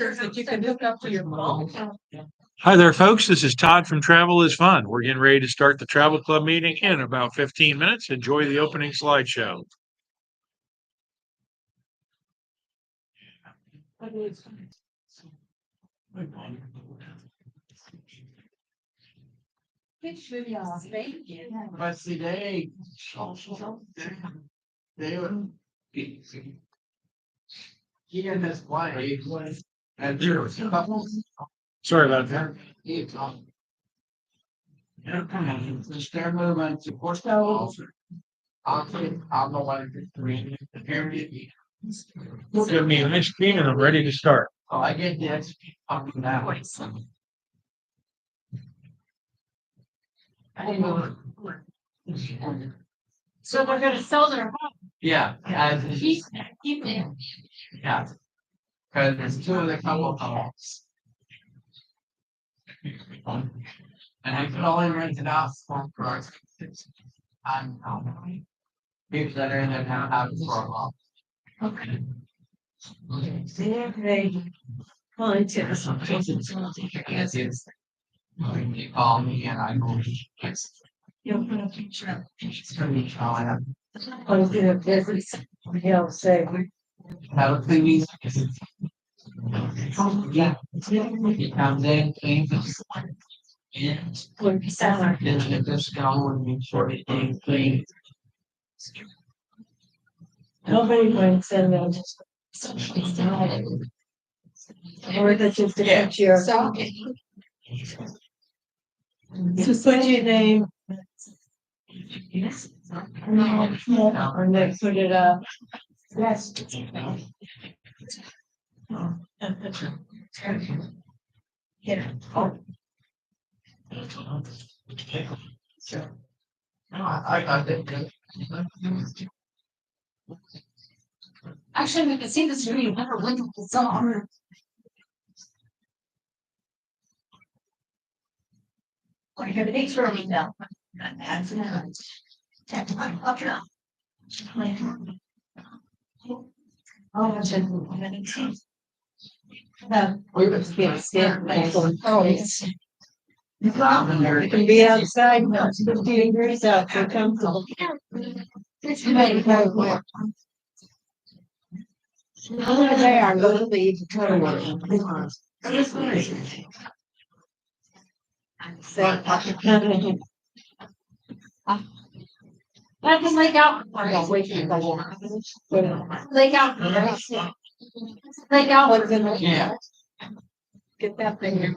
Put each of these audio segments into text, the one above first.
that you can hook up to your phone. Hi there, folks. This is Todd from Travel is Fun. We're getting ready to start the travel club meeting in about 15 minutes. Enjoy the opening slideshow. What's the day? Yeah, that's why. Sorry about that. Just start moving to horsepower. I'll know what it's doing. Give me an ice cream and I'm ready to start. Oh, I get this. Now. So they're gonna sell their home. Yeah, as Keep it. yeah. Cause there's two of the couple homes. And I can only rent it out for people that are in their town houses for a while. Okay. They call me and I go. You'll put a picture up. I was gonna visit. He'll say. Have a clean music. Yeah. He comes in, cleans. And. Then just go and make sure everything's clean. Nobody went in there. Or that just to put your, just put your name. And then put it up. Yes. Yeah. I got it. Actually, we can see this video. Never went to the song. Like everything's really now. That's We would stand. Oh, yes. You can be outside, now it's 50 degrees out, so comfortable. They are literally determined. I can lake out. Lake out. Lake out. Yeah. Get that thing.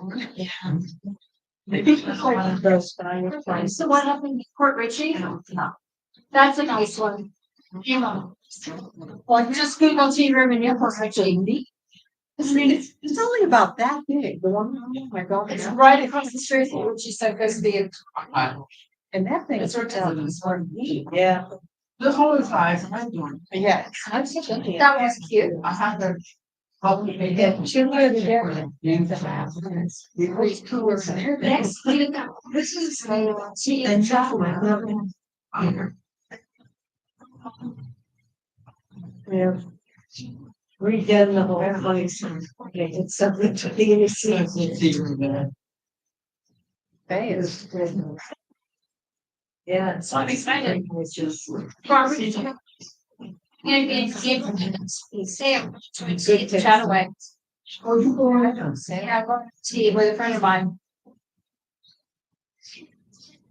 So what happened in Port Richey? That's a nice one. You know. Like just Google tea room in Port Richey. I mean, it's only about that big, the one, oh my God. It's right across the street from which you said goes to be. And that thing is It's yeah, The whole size, I'm doing. yeah. That was cute. I have to. Probably make Yeah, it. two little there. Next, this is tea and chocolate. Yeah. Redone the whole place. Okay, it's something to be seen. Hey, it's good. Yeah, it's. So I'm excited. It's just. Property. And Sam, good to chat away. Yeah, I'm going to tea with a friend of mine.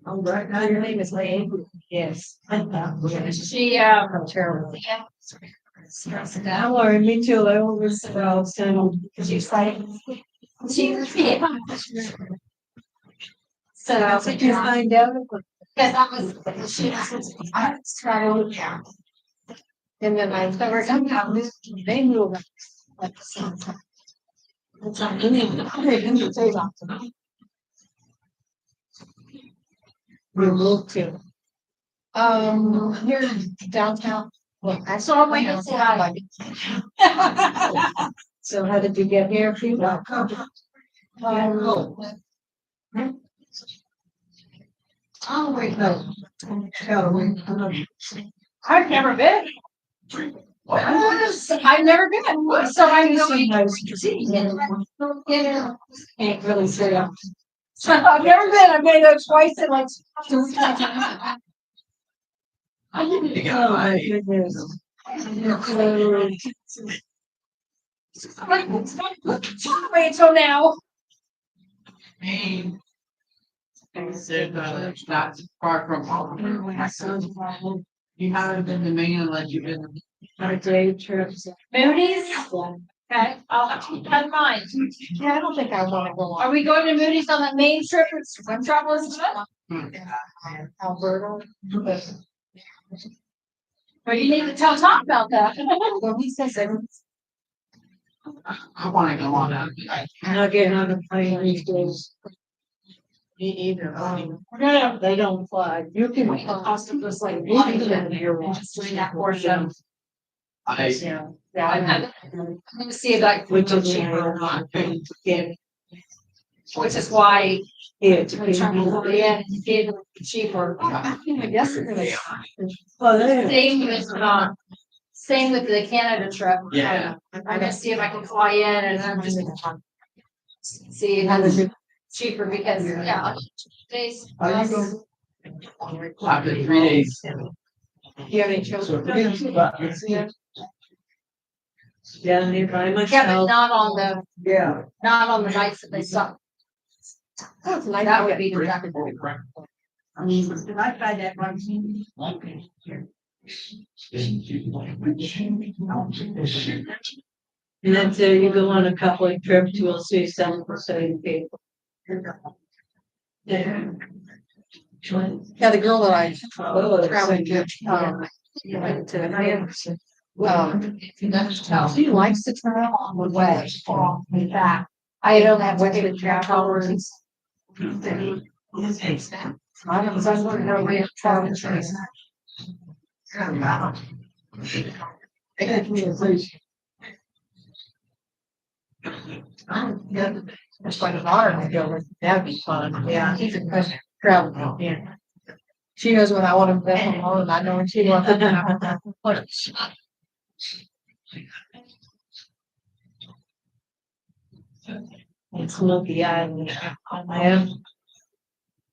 Oh, right now your name is Lane. Yes. She, Terrible. yeah. Don't worry, me too. I always, well, She's like, yeah. So I was like, Did you find out? because that was, she was, I was trying to, yeah. And then I So somehow they knew. it's like, didn't say that to me. We moved to. Here downtown. Well, I So I'm waiting to see how. So how did you get here? Oh, wait, no. Oh, I've never been. I've never been, so I know. Can't really say. So I've never been, I've been there twice in like 2 times. Oh, my goodness. Wait until now. Hey. They said, it's not far from home. You haven't been to Maine unless you've been. Our day trips. Moody's? Okay, I'll keep that in mind. Yeah, I don't think I wanna go Are on we going to Moody's on that main trip? Swim travel is Alberta. But you need to tell Tom about that. Well, he says that I wanna go on that. I'm not getting on a plane these days. Me either. They don't fly. You can. Cost of this like. You can get here once. Just doing that portion. Yeah. Let me see if I. Which is cheaper or not. Yeah. Which is why. Yeah. I'm trying to look in and see if it's cheaper. I guess it's gonna. Oh, there. Same with the Canada trip. Yeah. I'm gonna see if I can fly in and I'm just. See if it's cheaper because, yeah. Days. After 3 days. Do you have any children? Yeah, nearby Yeah, but myself. not on the, Yeah. not on the nights that they suck. That would be deductible. Did I buy that one? And then so you go on a couple of trips, you will see some percent people. Yeah. Yeah, the girl that I Oh, traveled with, went to she likes to travel on the way. In fact, I don't have weighted travelers. I was wondering how we have travel insurance. That's quite a daughter to go with. That'd be fun. Yeah, she's a good travel. Yeah. She knows when I want to go home, and I know when she wants to. It's Smoky Island. Yeah.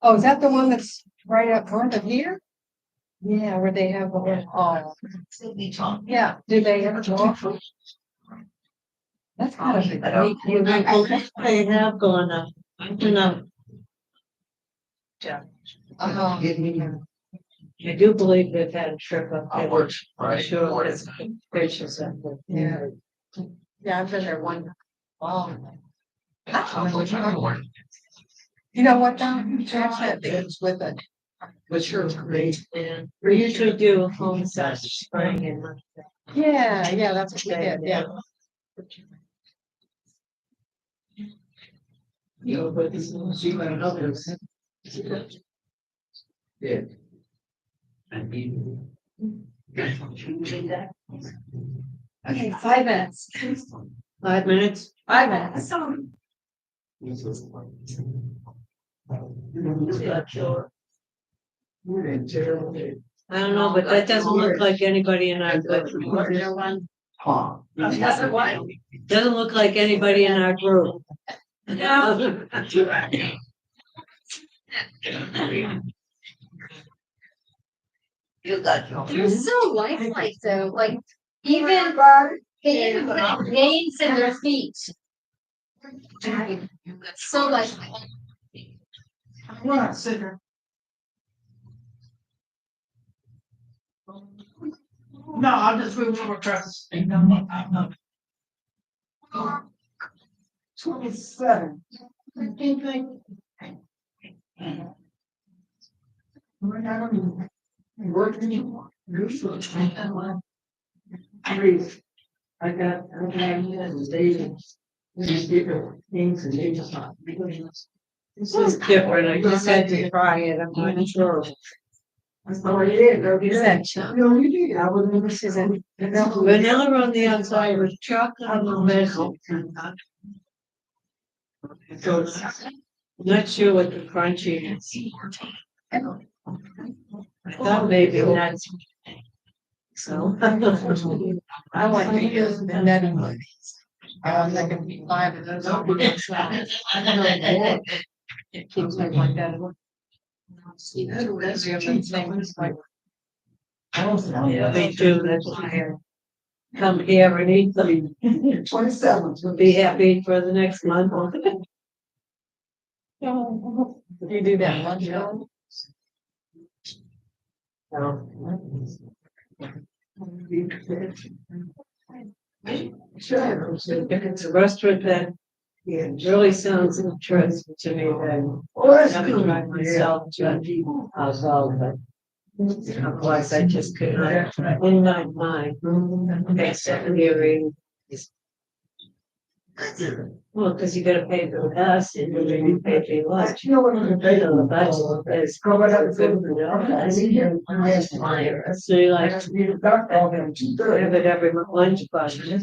Oh, is that the one that's right up front of here? Yeah, where they have the, oh, yeah, do they ever go off? That's kind of. They have gone up. No. Uh-huh. I do believe they've had a trip up I there. worked, right? Sure, it's pictures of it. Yeah. Yeah, I've been there one. Wow. You know what, Don? Trash that things with it. But sure, great. Yeah. We usually do a home set spring and. Yeah, that's what we did, yeah. You but this is see my others. Yeah. And you. Okay, 5 minutes. 5 minutes? 5 minutes. I don't know, but that doesn't look like anybody in our group. Doesn't what? Doesn't look like anybody in our group. No. They're so lifelike though, like even they even put veins in their feet. So lifelike. No, I'll just move over across. 27. Work anymore. I got David. These different things and they just not. This is different. I just had to try it. I'm not sure. That's all it is. Is that chocolate? No, you did. I would never say that. Vanilla on the outside with chocolate on the middle. So not sure what the crunchy is. I thought maybe nuts. So. I want to use the netting. I'm not gonna be five of those. I'll be next round. It keeps me like that. That's your thing. It's like, Yeah, me too, that's why I come here and eat them. 27th. We'll be happy for the next month. you do that lunch hour? Sure, if it's a restaurant that really sounds interesting to me, then I haven't tried myself to, but otherwise I just couldn't, in my mind, hearing. Well, because you gotta pay for the gas and you pay for your lunch. You know what I'm paying on the budget is. So you like, have it every lunch budget.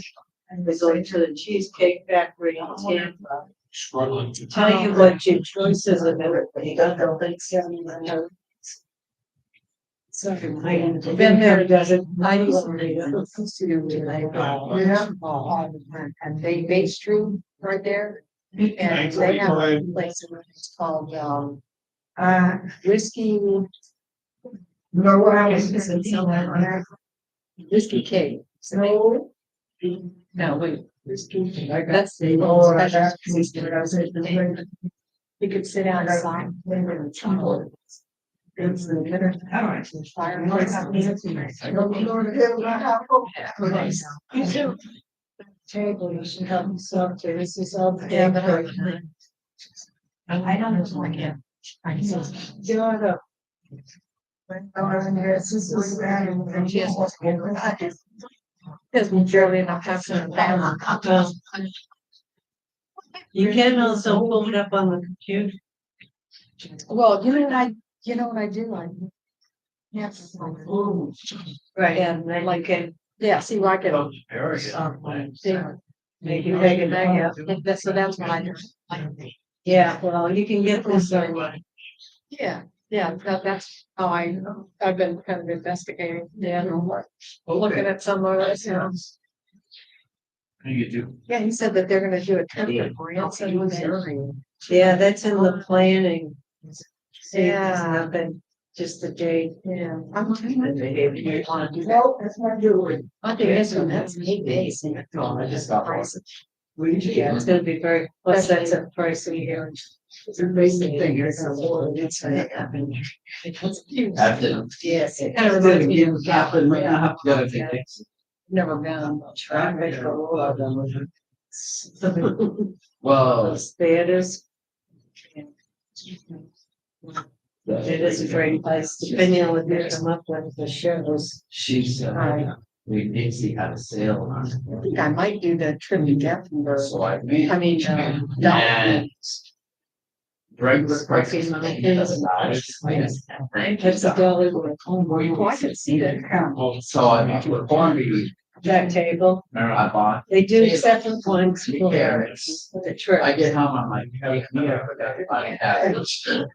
And we're going to the Cheesecake Factory in Tampa. Struggling. Tell you what your choices of everything. I don't think so. So I've been there, does it? I used to read And they base true right there. And they have a place it's called, whiskey. No, what I was missing, whiskey cake. So. No, wait. That's the old special. You could sit outside. It's the better. Table, you should help yourself to, this is all. I don't know, like, yeah. Because we barely enough have some balance. You can also pull it up on the computer. Well, you know what I do, yes. Right. And then like it, Yeah, see, like it. make you take it back out. So that's what I do. Yeah, well, you can get this on. Yeah, that's how I've been kind of investigating, looking at some of this, You do. Yeah, he said that they're gonna do a trivia for you. So he was Yeah, that's in the planning. Yeah. Nothing, just the date. Yeah. And maybe. Well, that's not doing. I think that's when that's 8 days. I just got one. Yeah, it's gonna be very, plus that's a pricey here. It's a basic thing. It's a little, it's a. Yes. It kind of reminds me of Kaplan, I have to go to things. Never been. Traffic for all of them. Well. Theaters. It is a great place, depending on what they come up with, the shows. She's, we did see how to sail on it. I think I might do the trip to Gothenburg. So I mean. And Regular prices. That's a dollar. Oh, I could see that. So I mean, for Hornby, That table, remember I bought. they do separate ones for Carrots. the trip. I get home, I'm like, hey, yeah, I have it. So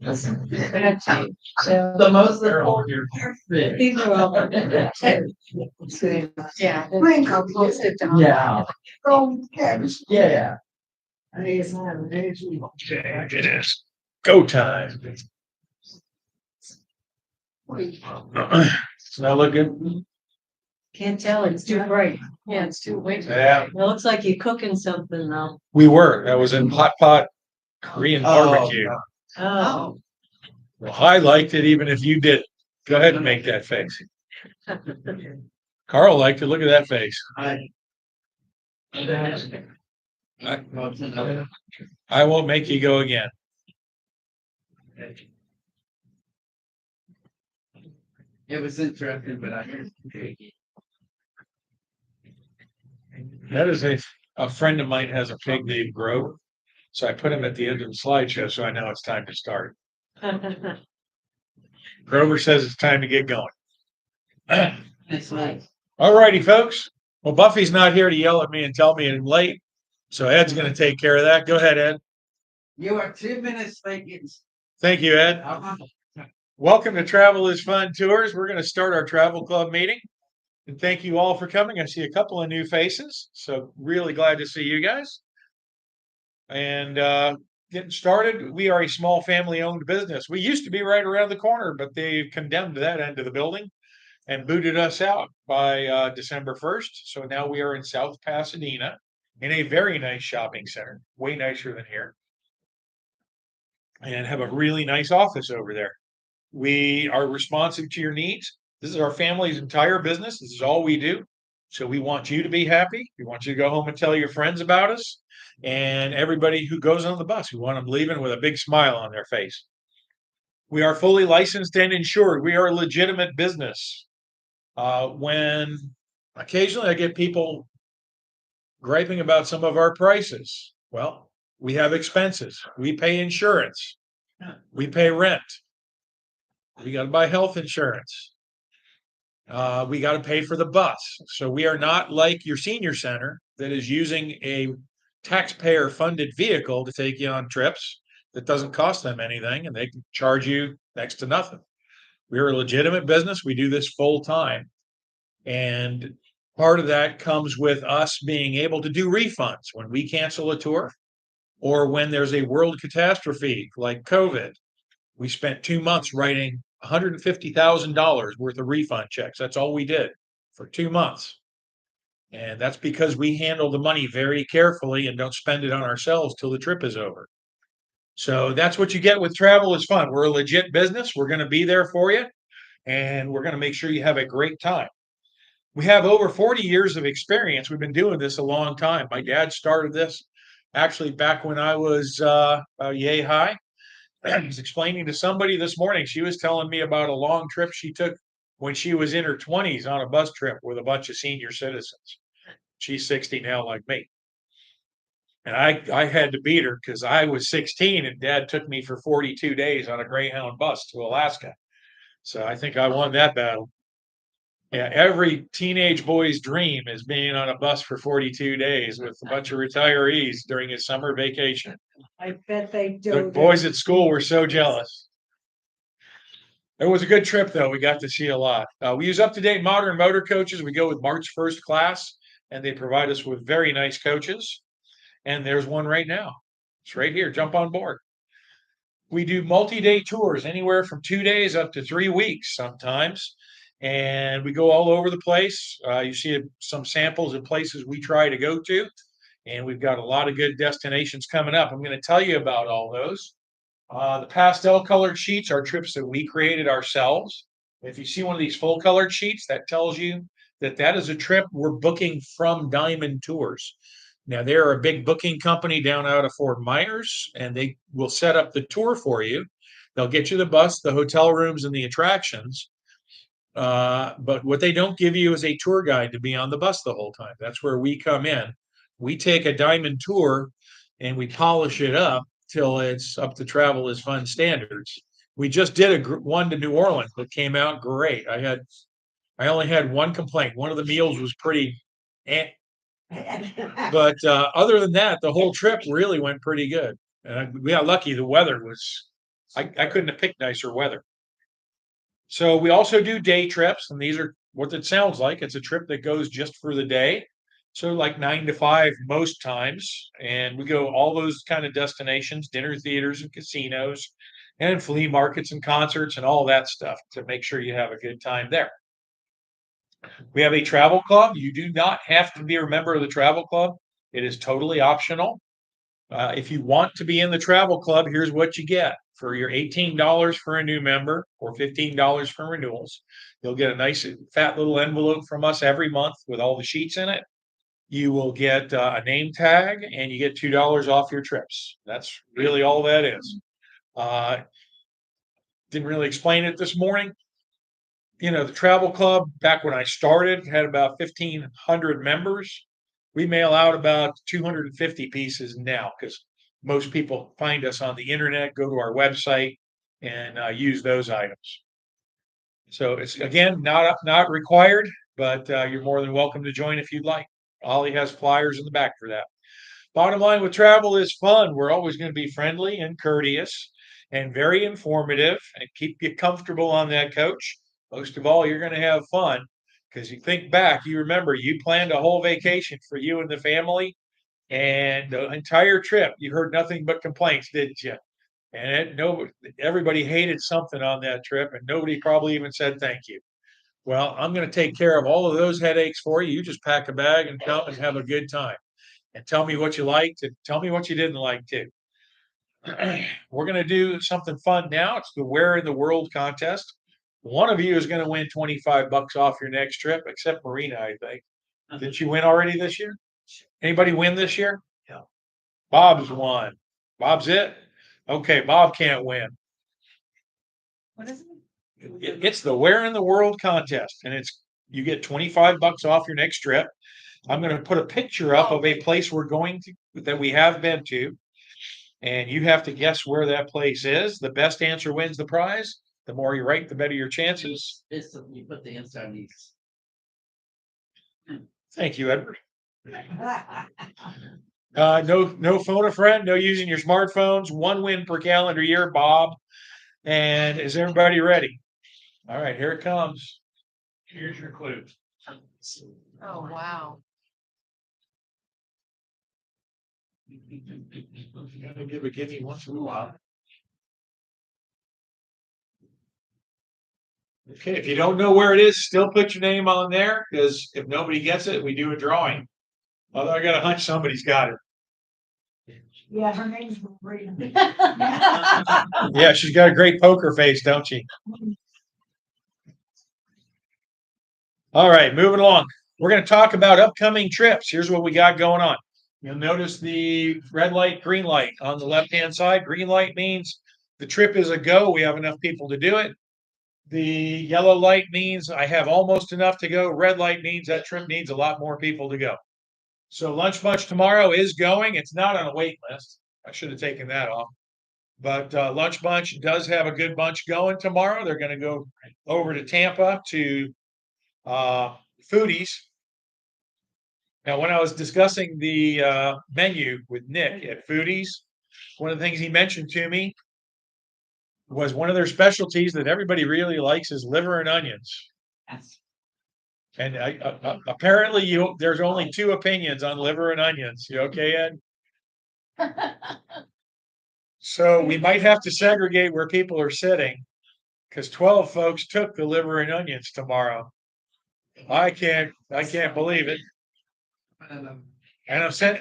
The most. these are all. Yeah. I'll post it down. Yeah. Yeah. Okay, it is go time. Does that look good? Can't tell, it's too bright. Yeah, it's too late. Yeah, It looks like you're cooking something though. we were. That was in hot pot Korean barbecue. Oh. Well, I liked it even if you did. Go ahead and make that face. Carl liked it. Look at that face. I won't make you go again. It was interesting, but I. That is a friend of mine has a pig named Grove. So I put him at the end of the slideshow, so I know it's time to start. Grover says it's time to get going. That's right. All righty, folks. Well, Buffy's not here to yell at me and tell me I'm late. So Ed's going to take care of that. Go ahead, Ed. You are 2 minutes late. Thank you, Ed. Welcome to Travel is Fun Tours. We're going to start our travel club meeting. And thank you all for coming. I see a couple of new faces, so really glad to see you guys. And getting started, we are a small family-owned business. We used to be right around the corner, but they condemned that end of the building and booted us out by December 1st. So now we are in South Pasadena in a very nice shopping center, way nicer than here, and have a really nice office over there. We are responsive to your needs. This is our family's entire business. This is all we do. So we want you to be happy. We want you to go home and tell your friends about us. And everybody who goes on the bus, we want them leaving with a big smile on their face. We are fully licensed and insured. We are a legitimate business. When occasionally I get people griping about some of our prices, well, we have expenses. We pay insurance. We pay rent. We got to buy health insurance. We got to pay for the bus. So we are not like your senior center that is using a taxpayer funded vehicle to take you on trips that doesn't cost them anything and they can charge you next to nothing. We're a legitimate business. We do this full time. And part of that comes with us being able to do refunds when we cancel a tour or when there's a world catastrophe like COVID. We spent 2 months writing $150,000 worth of refund checks. That's all we did for 2 months. And that's because we handle the money very carefully and don't spend it on ourselves till the trip is over. So that's what you get with Travel is Fun. We're a legit business. We're going to be there for you and we're going to make sure you have a great time. We have over 40 years of experience. We've been doing this a long time. My dad started this actually back when I was yay high. I was explaining to somebody this morning, she was telling me about a long trip she took when she was in her 20s on a bus trip with a bunch of senior citizens. She's 60 now, like me. And I had to beat her because I was 16 and dad took me for 42 days on a Greyhound bus to Alaska. So I think I won that battle. Yeah, every teenage boy's dream is being on a bus for 42 days with a bunch of retirees during his summer vacation. I bet they The do. boys at school were so jealous. It was a good trip, though. We got to see a lot. We use up-to-date modern motor coaches. We go with March 1st class, and they provide us with very nice coaches. And there's one right now. It's right here. Jump on board. We do multi-day tours, anywhere from 2 days up to 3 weeks sometimes. And we go all over the place. You see some samples of places we try to go to. And we've got a lot of good destinations coming up. I'm going to tell you about all those. The pastel colored sheets are trips that we created ourselves. If you see one of these full colored sheets, that tells you that that is a trip we're booking from Diamond Tours. Now, they're a big booking company down out of Fort Myers, and they will set up the tour for you. They'll get you the bus, the hotel rooms, and the attractions. But what they don't give you is a tour guide to be on the bus the whole time. That's where we come in. We take a Diamond tour and we polish it up till it's up to Travel is Fun standards. We just did one to New Orleans that came out great. I only had one complaint. One of the meals was pretty, but other than that, the whole trip really went pretty good. And we got lucky. The weather was, I couldn't have picked nicer weather. So we also do day trips, and these are what it sounds like. It's a trip that goes just for the day. So like 9 to 5 most times. And we go all those kind of destinations, dinner theaters and casinos, and flea markets and concerts and all that stuff to make sure you have a good time there. We have a travel club. You do not have to be a member of the travel club. It is totally optional. If you want to be in the travel club, here's what you get. For your $18 for a new member or $15 for renewals, you'll get a nice fat little envelope from us every month with all the sheets in it. You will get a name tag and you get $2 off your trips. That's really all that is. Didn't really explain it this morning. You know, the travel club, back when I started, had about 1,500 members. We mail out about 250 pieces now because most people find us on the internet, go to our website, and use those items. So it's, again, not required, but you're more than welcome to join if you'd like. Ollie has flyers in the back for that. Bottom line with Travel is Fun. We're always going to be friendly and courteous. and very informative and keep you comfortable on that coach. Most of all, you're going to have fun because you think back, you remember you planned a whole vacation for you and the family, and the entire trip you heard nothing but complaints, didn't you? And everybody hated something on that trip, and nobody probably even said thank you. Well, I'm going to take care of all of those headaches for you. You just pack a bag and come and have a good time. And tell me what you liked and tell me what you didn't like too. We're going to do something fun now. It's the Where in the World contest. One of you is going to win $25 off your next trip, except Marina, I think. Did you win already this year? Anybody win this year? Yeah. Bob's won. Bob's it? Okay, Bob can't win. What is it? It's the Where in the World contest, and you get $25 off your next trip. I'm going to put a picture up of a place we're going to that we have been to, and you have to guess where that place is. The best answer wins the prize. The more you right, the better your chances. It's you put the inside these. Thank you, Edward. No phone a friend, no using your smartphones. 1 win per calendar year, Bob. And is everybody ready? All right, here it comes. Here's your clue. Oh, wow. Gotta give a gimme once in a while. Okay, if you don't know where it is, still put your name on there, because if nobody gets it, we do a drawing. Although I got a hunch somebody's got it. Yeah, her name's Maria. Yeah, she's got a great poker face, don't she? All right, moving along. We're going to talk about upcoming trips. Here's what we got going on. You'll notice the red light, green light on the left-hand side. Green light means the trip is a go. We have enough people to do it. The yellow light means I have almost enough to go. Red light means that trip needs a lot more people to go. So Lunch Bunch tomorrow is going. It's not on a wait list. I should have taken that off. But Lunch Bunch does have a good bunch going tomorrow. They're going to go over to Tampa to Foodies. Now, when I was discussing the menu with Nick at Foodies, one of the things he mentioned to me was one of their specialties that everybody really likes is liver and onions. And apparently, there's only 2 opinions on liver and onions. You okay, Ed? So we might have to segregate where people are sitting, because 12 folks took the liver and onions tomorrow. I can't believe it. And I'm saying,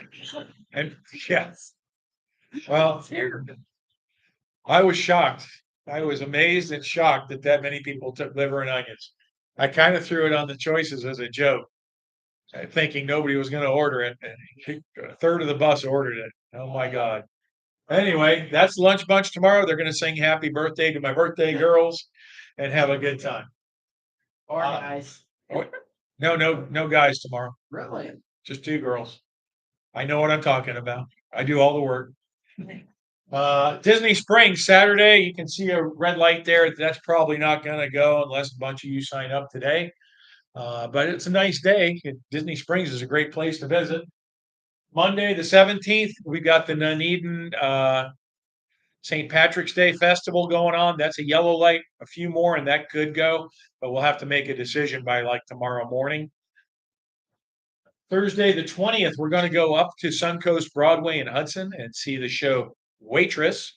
and yeah, well, I was shocked. I was amazed and shocked that many people took liver and onions. I kind of threw it on the choices as a joke, thinking nobody was going to order it. And a third of the bus ordered it. Oh my God. Anyway, that's Lunch Bunch tomorrow. They're going to sing happy birthday to my birthday girls and have a good time. Or guys. No guys tomorrow. Really? Just 2 girls. I know what I'm talking about. I do all the work. Disney Springs Saturday, you can see a red light there. That's probably not going to go unless a bunch of you sign up today. But it's a nice day. Disney Springs is a great place to visit. Monday, the 17th, we got the Nuneaton St. Patrick's Day Festival going on. That's a yellow light, a few more, and that could go, but we'll have to make a decision by like tomorrow morning. Thursday, the 20th, we're going to go up to Suncoast Broadway in Hudson and see the show Waitress.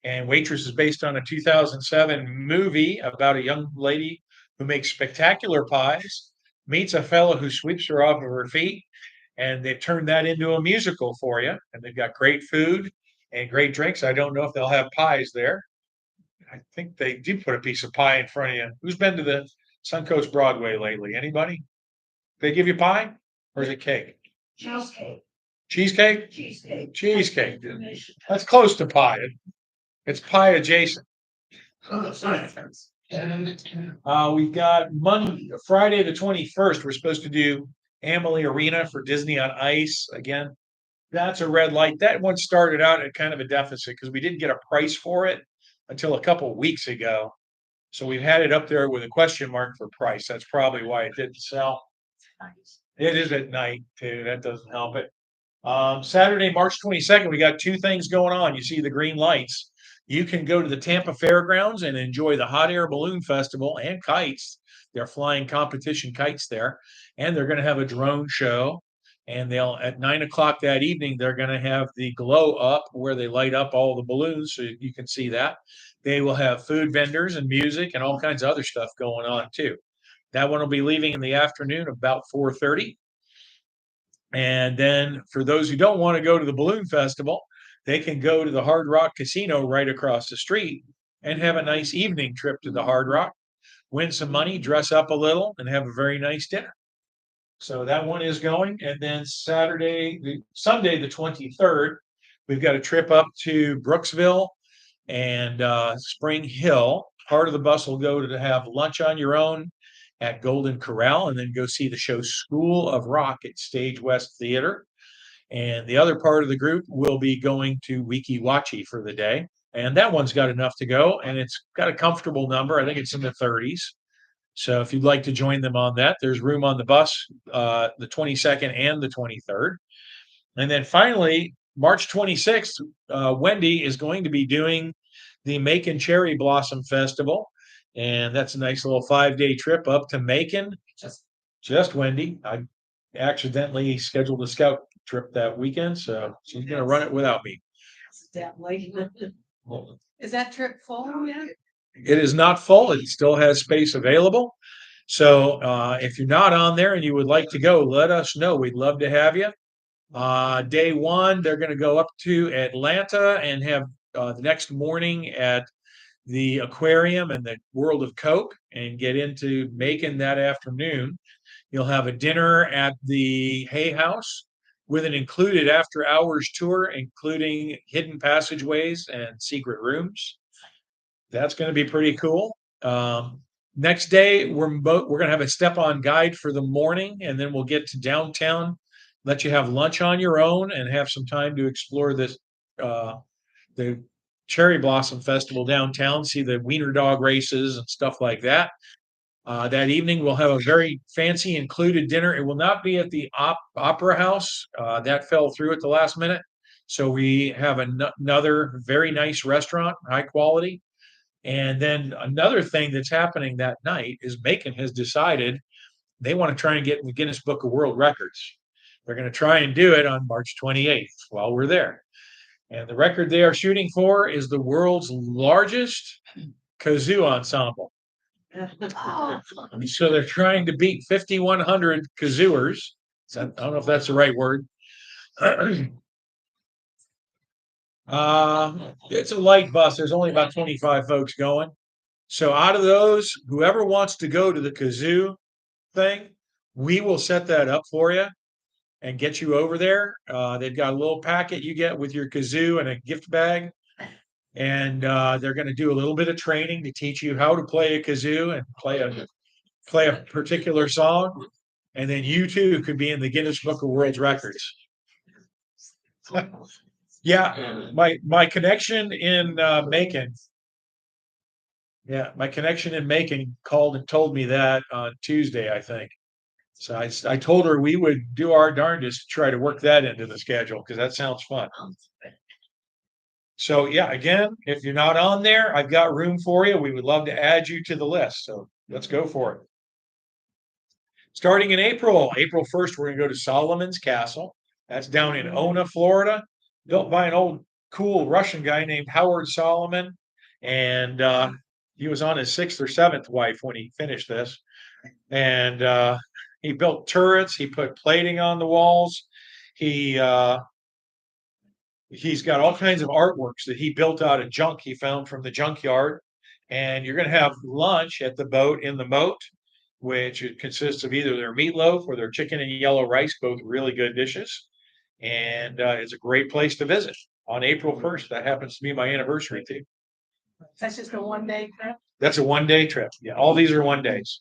And Waitress is based on a 2007 movie about a young lady who makes spectacular pies, meets a fellow who sweeps her off of her feet, and they've turned that into a musical for you. And they've got great food and great drinks. I don't know if they'll have pies there. I think they do put a piece of pie in front of you. Who's been to the Suncoast Broadway lately? Anybody? They give you pie? Or is it cake? Cheesecake. Cheesecake? Cheesecake. Cheesecake. That's close to pie. It's pie adjacent. We got Friday the 21st. We're supposed to do Amalie Arena for Disney on Ice. Again, that's a red light. That one started out at kind of a deficit because we didn't get a price for it until a couple weeks ago. So we've had it up there with a question mark for price. That's probably why it didn't sell. It is at night too. That doesn't help it. Saturday, March 22nd, we got 2 things going on. You see the green lights. you can go to the Tampa Fairgrounds and enjoy the hot air balloon festival and kites. They're flying competition kites there, and they're going to have a drone show. And they'll at 9 o'clock that evening, they're going to have the glow up where they light up all the balloons so you can see that. They will have food vendors and music and all kinds of other stuff going on too. That one will be leaving in the afternoon about 4:30. And then for those who don't want to go to the balloon festival, they can go to the Hard Rock Casino right across the street and have a nice evening trip to the Hard Rock, win some money, dress up a little, and have a very nice dinner. So that one is going. And then Sunday, the 23rd, we've got a trip up to Brooksville and Spring Hill. Part of the bus will go to have lunch on your own at Golden Corral and then go see the show School of Rock at Stage West Theater. And the other part of the group will be going to Weeki Wachee for the day. And that one's got enough to go, and it's got a comfortable number. I think it's in the 30s. So if you'd like to join them on that, there's room on the bus, the 22nd and the 23rd. And then finally, March 26th, Wendy is going to be doing the Macon Cherry Blossom Festival. And that's a nice little 5-day trip up to Macon. Just Wendy. I accidentally scheduled a scout trip that weekend, so she's going to run it without me. Is that trip full yet? It is not full. It still has space available. So if you're not on there and you would like to go, let us know. We'd love to have you. Day one, they're going to go up to Atlanta and have the next morning at the aquarium and the World of Coke and get into Macon that afternoon. You'll have a dinner at the Hay House with an included after hours tour, including hidden passageways and secret rooms. That's going to be pretty cool. Next day, we're going to have a step-on guide for the morning, and then we'll get to downtown, let you have lunch on your own, and have some time to explore this the Cherry Blossom Festival downtown, see the wiener dog races and stuff like that. That evening, we'll have a very fancy included dinner. It will not be at the Opera House. That fell through at the last minute. So we have another very nice restaurant, high quality. And then another thing that's happening that night is Macon has decided they want to try and get in the Guinness Book of World Records. They're going to try and do it on March 28th while we're there. And the record they are shooting for is the world's largest kazoo ensemble. So they're trying to beat 5,100 kazooers. I don't know if that's the right word. It's a light bus. There's only about 25 folks going. So out of those, whoever wants to go to the kazoo thing, we will set that up for you and get you over there. They've got a little packet you get with your kazoo and a gift bag. And they're going to do a little bit of training to teach you how to play a kazoo and play a particular song. And then you too could be in the Guinness Book of World Records. Yeah, my connection in Macon. Yeah, my connection in Macon called and told me that on Tuesday, I think. So I told her we would do our darndest to try to work that into the schedule because that sounds fun. So yeah, again, if you're not on there, I've got room for you. We would love to add you to the list. So let's go for it. Starting in April 1st, we're going to go to Solomon's Castle. That's down in Ona, Florida, built by an old cool Russian guy named Howard Solomon. And he was on his 6th or 7th wife when he finished this. And he built turrets. He put plating on the walls. He's got all kinds of artworks that he built out of junk he found from the junkyard. And you're going to have lunch at the boat in the moat, which consists of either their meatloaf or their chicken and yellow rice, both really good dishes. And it's a great place to visit on April 1st. That happens to be my anniversary too. That's just a 1-day trip? That's a 1-day trip. Yeah, all these are 1 days.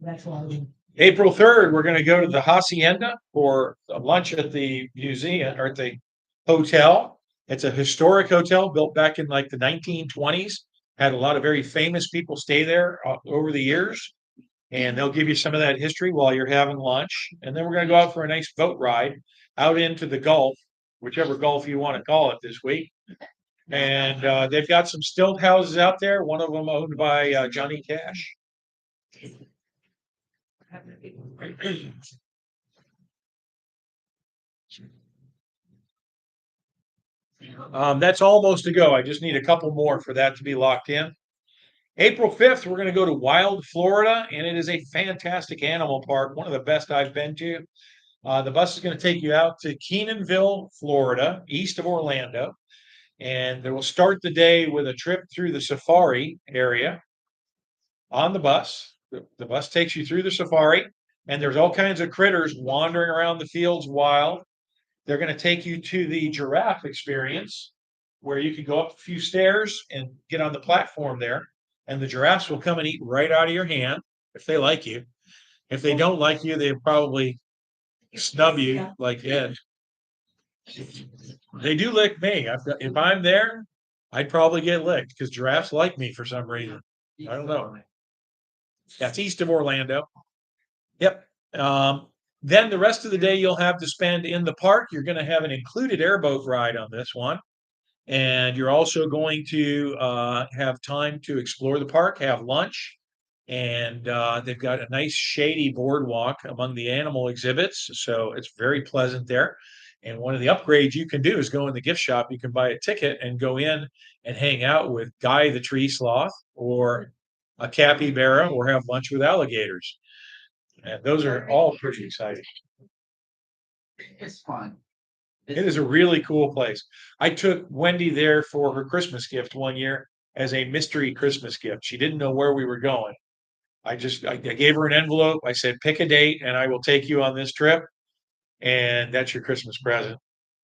That's one. April 3rd, we're going to go to the Hacienda for a lunch at the museum or at the hotel. It's a historic hotel built back in like the 1920s. Had a lot of very famous people stay there over the years. And they'll give you some of that history while you're having lunch. And then we're going to go out for a nice boat ride out into the Gulf whichever golf you want to call it this week. And they've got some stilt houses out there. One of them owned by Johnny Cash. That's almost to go. I just need a couple more for that to be locked in. April 5th, we're going to go to Wild, Florida, and it is a fantastic animal park, one of the best I've been to. The bus is going to take you out to Keenanville, Florida, east of Orlando, and they will start the day with a trip through the safari area on the bus. The bus takes you through the safari, and there's all kinds of critters wandering around the fields wild. They're going to take you to the giraffe experience, where you can go up a few stairs and get on the platform there, and the giraffes will come and eat right out of your hand if they like you. If they don't like you, they probably snub you like Ed. They do lick me. If I'm there, I'd probably get licked because giraffes like me for some reason. I don't know. That's east of Orlando. Yep. Then the rest of the day you'll have to spend in the park. You're going to have an included airboat ride on this one. And you're also going to have time to explore the park, have lunch. And they've got a nice shady boardwalk among the animal exhibits. So it's very pleasant there. And one of the upgrades you can do is go in the gift shop. You can buy a ticket and go in and hang out with Guy the tree sloth or a capybara or have lunch with alligators. And those are all pretty exciting. It's fun. It is a really cool place. I took Wendy there for her Christmas gift one year as a mystery Christmas gift. She didn't know where we were going. I gave her an envelope. I said, pick a date and I will take you on this trip. And that's your Christmas present.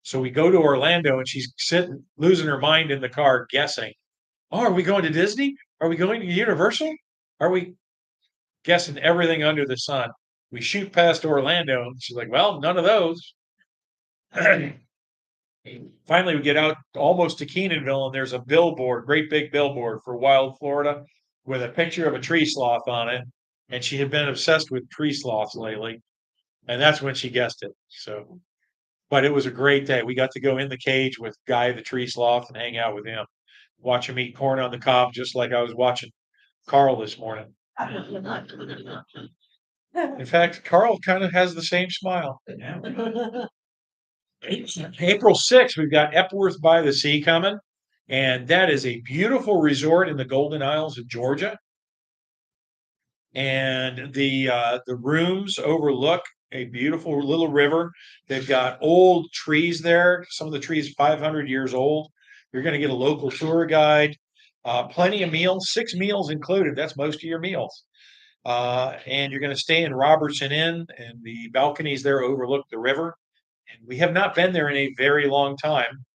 So we go to Orlando and she's sitting, losing her mind in the car, guessing. Oh, are we going to Disney? Are we going to Universal? Are we guessing everything under the sun? We shoot past Orlando. And she's like, well, none of those. Finally, we get out almost to Keenanville, and there's a billboard, great big billboard for Wild, Florida, with a picture of a tree sloth on it. And she had been obsessed with tree sloths lately. And that's when she guessed it. So, but it was a great day. We got to go in the cage with Guy the tree sloth and hang out with him, watch him eat corn on the cob, just like I was watching Carl this morning. In fact, Carl kind of has the same smile. April 6th, we've got Epworth by the Sea coming, and that is a beautiful resort in the Golden Isles of Georgia. And the rooms overlook a beautiful little river. They've got old trees there. Some of the trees 500 years old. You're going to get a local tour guide. Plenty of meals, 6 meals included. That's most of your meals. And you're going to stay in Robertson Inn, and the balconies there overlook the river. And we have not been there in a very long time.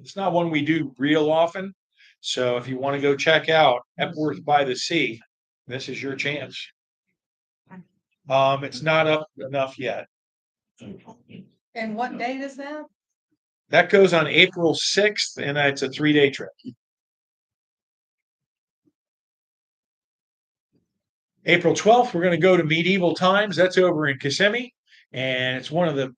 It's not one we do real often. So if you want to go check out Epworth by the Sea, this is your chance. It's not up enough yet. And what date is that? That goes on April 6th, and it's a 3-day trip. April 12th, we're going to go to Medieval Times. That's over in Kissimmee, and it's one of the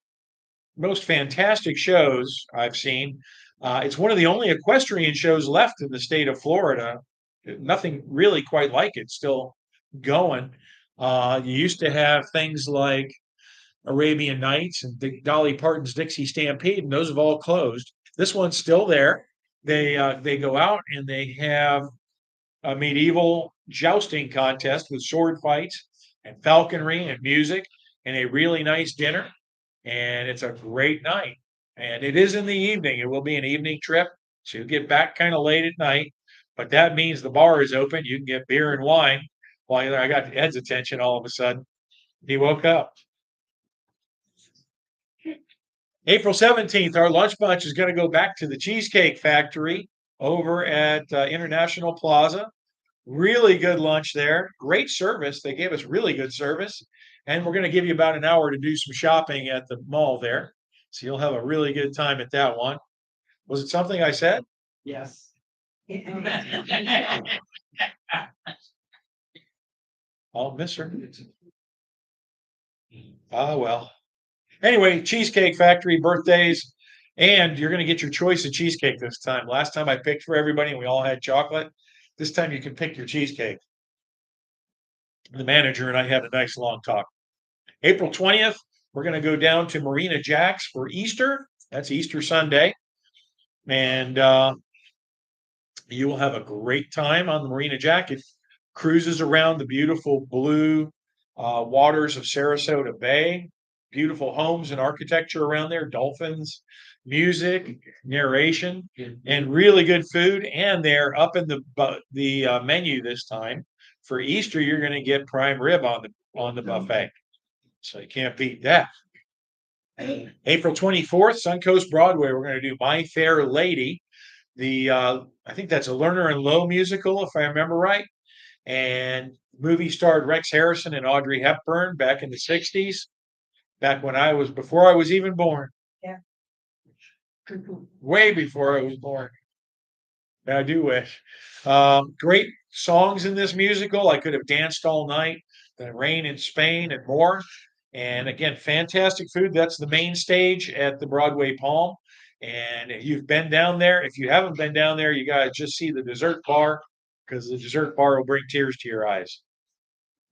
most fantastic shows I've seen. It's one of the only equestrian shows left in the state of Florida. Nothing really quite like it, still going. You used to have things like Arabian Nights and Dolly Parton's Dixie Stampede, and those have all closed. This one's still there. They go out and they have a medieval jousting contest with sword fights and falconry and music and a really nice dinner. And it's a great night. And it is in the evening. It will be an evening trip. So you get back kind of late at night, but that means the bar is open. You can get beer and wine. Well, I got Ed's attention all of a sudden. He woke up. April 17th, our lunch bunch is going to go back to the Cheesecake Factory over at International Plaza. Really good lunch there. Great service. They gave us really good service. And we're going to give you about an hour to do some shopping at the mall there. So you'll have a really good time at that one. Was it something I said? Yes. I'll miss her. Ah, well. Anyway, Cheesecake Factory birthdays. And you're going to get your choice of cheesecake this time. Last time I picked for everybody and we all had chocolate. This time you can pick your cheesecake. The manager and I had a nice long talk. April 20th, we're going to go down to Marina Jack's for Easter. That's Easter Sunday. And you will have a great time on the Marina Jack. It cruises around the beautiful blue waters of Sarasota Bay. Beautiful homes and architecture around there, dolphins, music, narration, and really good food. And they're up in the menu this time. For Easter, you're going to get prime rib on the buffet, so you can't beat that. April 24th, Suncoast Broadway. We're going to do My Fair Lady. I think that's a Lerner and Lowe musical, if I remember right. And movie starred Rex Harrison and Audrey Hepburn back in the 60s, back when before I was even born. Yeah. Way before I was born. I do wish. Great songs in this musical. I could have danced all night. The Rain in Spain and more. And again, fantastic food. That's the main stage at the Broadway Palm. And you've been down there. If you haven't been down there, you got to just see the dessert bar, because the dessert bar will bring tears to your eyes.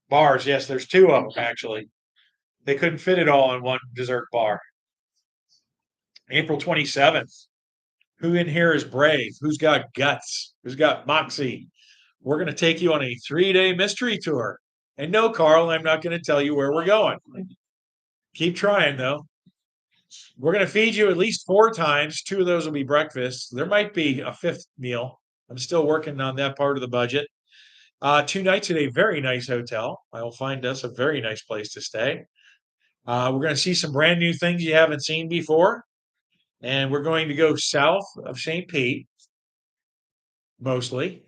Bars, yes, there's two of them actually. They couldn't fit it all in one dessert bar. April 27th. Who in here is brave? Who's got guts? Who's got moxie? We're going to take you on a 3-day mystery tour. And no, Carl, I'm not going to tell you where we're going. Keep trying, though. We're going to feed you at least 4 times. 2 of those will be breakfasts. There might be a 5th meal. I'm still working on that part of the budget. 2 nights at a very nice hotel. I will find us a very nice place to stay. We're going to see some brand new things you haven't seen before. And we're going to go south of St. Pete, mostly.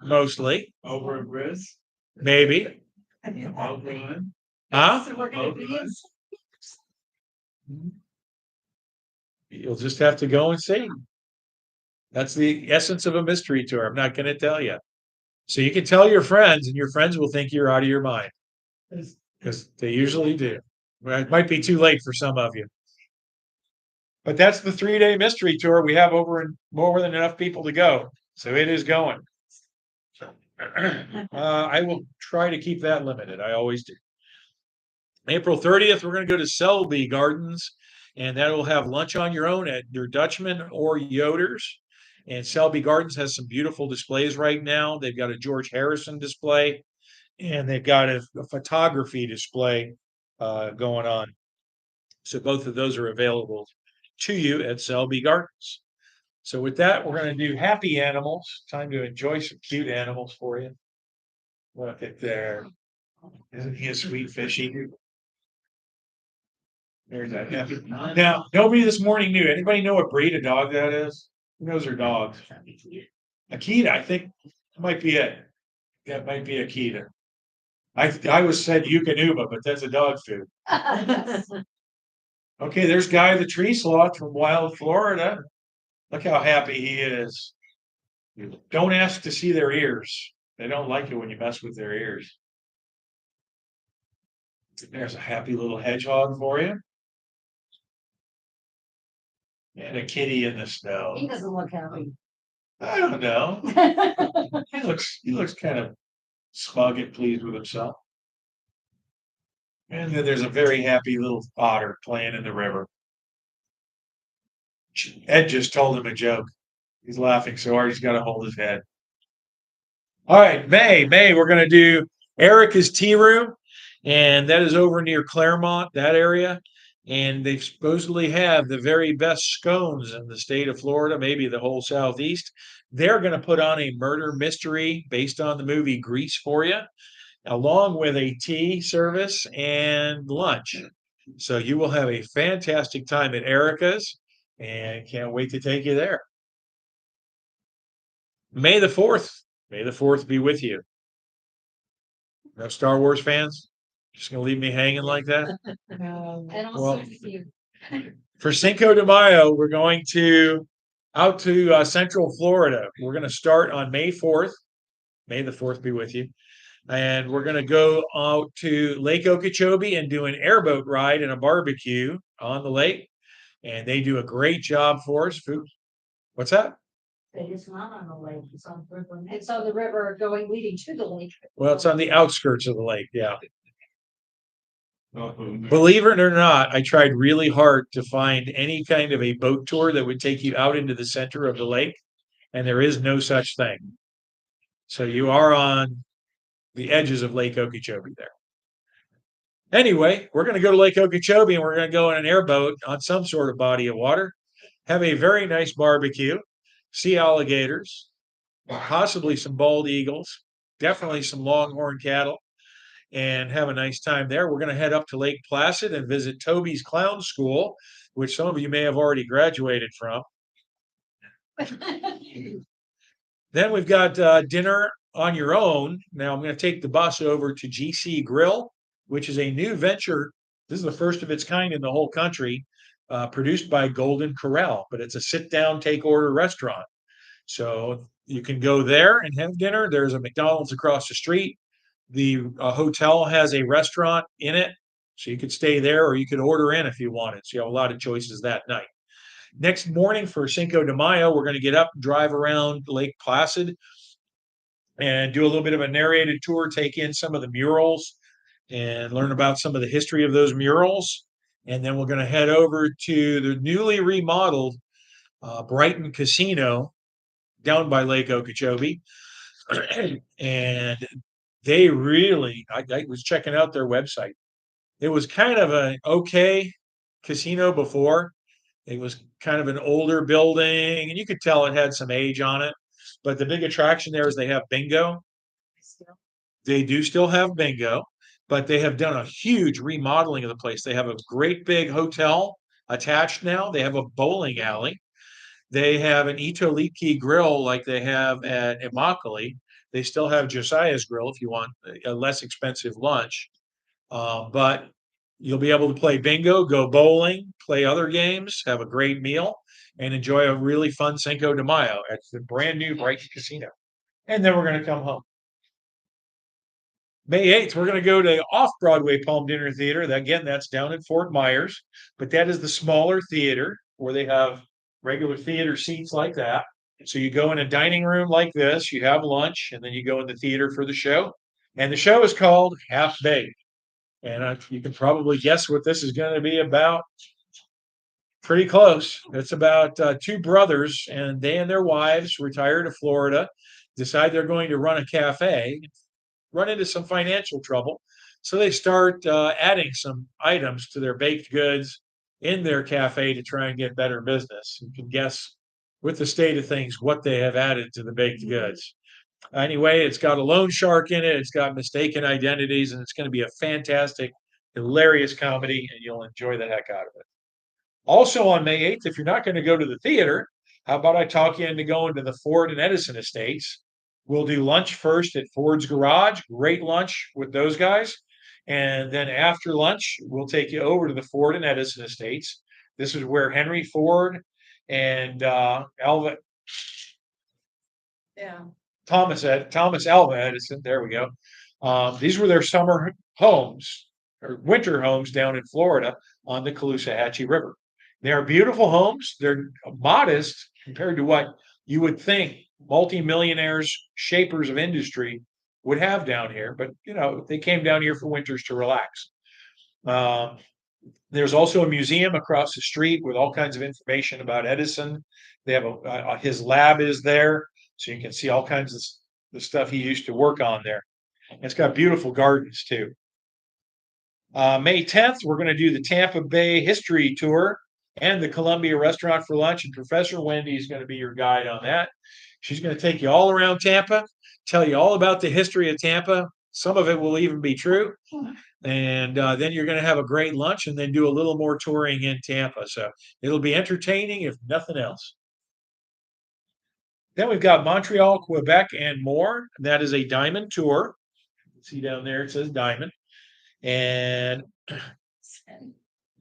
Mostly. Over in Briz. Maybe. Oakland. Huh? So we're gonna be You'll just have to go and see. That's the essence of a mystery tour. I'm not going to tell you. So you can tell your friends, and your friends will think you're out of your mind, because they usually do. Well, it might be too late for some of you. But that's the 3-day mystery tour. We have more than enough people to go. So it is going. I will try to keep that limited. I always do. April 30th, we're going to go to Selby Gardens, and that will have lunch on your own at your Dutchman or Yoder's. And Selby Gardens has some beautiful displays right now. They've got a George Harrison display, and they've got a photography display going on. So both of those are available to you at Selby Gardens. So with that, we're going to do happy animals. Time to enjoy some cute animals for you. Look at there. Isn't he a sweet fishy? There's that happy. Now, nobody this morning knew. Anybody know what breed of dog that is? Who knows their dogs? Akita, I think might be it. That might be Akita. I was said Yukonuba, but that's a dog food. Okay, there's Guy the tree sloth from Wild Florida. Look how happy he is. Don't ask to see their ears. They don't like it when you mess with their ears. There's a happy little hedgehog for you. And a kitty in the snow. He doesn't look happy. I don't know. He looks kind of smug and pleased with himself. And then there's a very happy little otter playing in the river. Ed just told him a joke. He's laughing so hard he's got to hold his head. All right, May, we're going to do Erica's Tea Room, and that is over near Claremont, that area. And they supposedly have the very best scones in the state of Florida, maybe the whole Southeast. They're going to put on a murder mystery based on the movie Grease for you, along with a tea service and lunch. So you will have a fantastic time at Erica's, and can't wait to take you there. May the 4th. May the 4th be with you. No Star Wars fans? Just going to leave me hanging like that? And also Well, you. For Cinco de Mayo, we're going out to Central Florida. We're going to start on May 4th. May the 4th be with you. And we're going to go out to Lake Okeechobee and do an airboat ride and a barbecue on the lake, and they do a great job for us. Food. What's that? It's not on the lake, it's on Brooklyn. It's on the river going leading to the lake. Well, it's on the outskirts of the lake. Yeah. Believe it or not, I tried really hard to find any kind of a boat tour that would take you out into the center of the lake, and there is no such thing. So you are on the edges of Lake Okeechobee there. Anyway, we're going to go to Lake Okeechobee and we're going to go in an airboat on some sort of body of water, have a very nice barbecue, see alligators, possibly some bald eagles, definitely some longhorn cattle, and have a nice time there. We're going to head up to Lake Placid and visit Toby's Clown School, which some of you may have already graduated from. Then we've got dinner on your own. Now I'm going to take the bus over to GC Grill, which is a new venture. This is the first of its kind in the whole country, produced by Golden Corral, but it's a sit-down, take-order restaurant. So you can go there and have dinner. There's a McDonald's across the street. The hotel has a restaurant in it, so you could stay there or you could order in if you wanted. So you have a lot of choices that night. Next morning for Cinco de Mayo, we're going to get up, drive around Lake Placid, and do a little bit of a narrated tour, take in some of the murals and learn about some of the history of those murals. And then we're going to head over to the newly remodeled Brighton Casino down by Lake Okeechobee. And they really, I was checking out their website. It was kind of an okay casino before. It was kind of an older building, and you could tell it had some age on it. But the big attraction there is they have bingo. They do still have bingo, but they have done a huge remodeling of the place. They have a great big hotel attached now. They have a bowling alley. They have an Itoliki grill like they have at Immokalee. They still have Josiah's grill if you want a less expensive lunch. But you'll be able to play bingo, go bowling, play other games, have a great meal, and enjoy a really fun Cinco de Mayo at the brand new Brighton Casino. And then we're going to come home. May 8th, we're going to go to Off-Broadway Palm Dinner Theater. Again, that's down at Fort Myers, but that is the smaller theater where they have regular theater seats like that. So you go in a dining room like this, you have lunch, and then you go in the theater for the show. And the show is called Half Baked. And you can probably guess what this is going to be about. Pretty close. It's about two brothers, and they and their wives retire to Florida, decide they're going to run a cafe, run into some financial trouble. So they start adding some items to their baked goods in their cafe to try and get better business. You can guess with the state of things what they have added to the baked goods. Anyway, it's got a loan shark in it. It's got mistaken identities, and it's going to be a fantastic, hilarious comedy, and you'll enjoy the heck out of it. Also on May 8th, if you're not going to go to the theater, how about I talk you into going to the Ford and Edison estates? We'll do lunch first at Ford's Garage. Great lunch with those guys. And then after lunch, we'll take you over to the Ford and Edison estates. This is where Henry Ford and Alva. Yeah. Thomas Alva Edison. There we go. These were their summer homes or winter homes down in Florida on the Caloosahatchee River. They are beautiful homes. They're modest compared to what you would think multimillionaires, shapers of industry would have down here. But, they came down here for winters to relax. There's also a museum across the street with all kinds of information about Edison. They have his lab is there, so you can see all kinds of the stuff he used to work on there. And it's got beautiful gardens too. May 10th, we're going to do the Tampa Bay History Tour and the Columbia Restaurant for lunch, and Professor Wendy is going to be your guide on that. She's going to take you all around Tampa, tell you all about the history of Tampa. Some of it will even be true. And then you're going to have a great lunch and then do a little more touring in Tampa. So it'll be entertaining, if nothing else. Then we've got Montreal, Quebec, and more. That is a diamond tour. See down there, it says diamond. And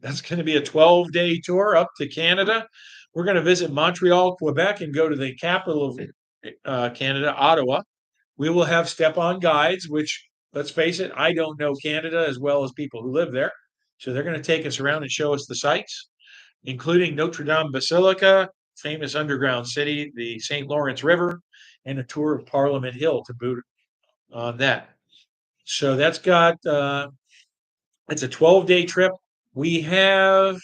that's going to be a 12-day tour up to Canada. We're going to visit Montreal, Quebec, and go to the capital of Canada, Ottawa. We will have step-on guides, which, let's face it, I don't know Canada as well as people who live there. So they're going to take us around and show us the sights, including Notre Dame Basilica, famous underground city, the St. Lawrence River, and a tour of Parliament Hill to boot on that. So that's got it's a 12-day trip. We have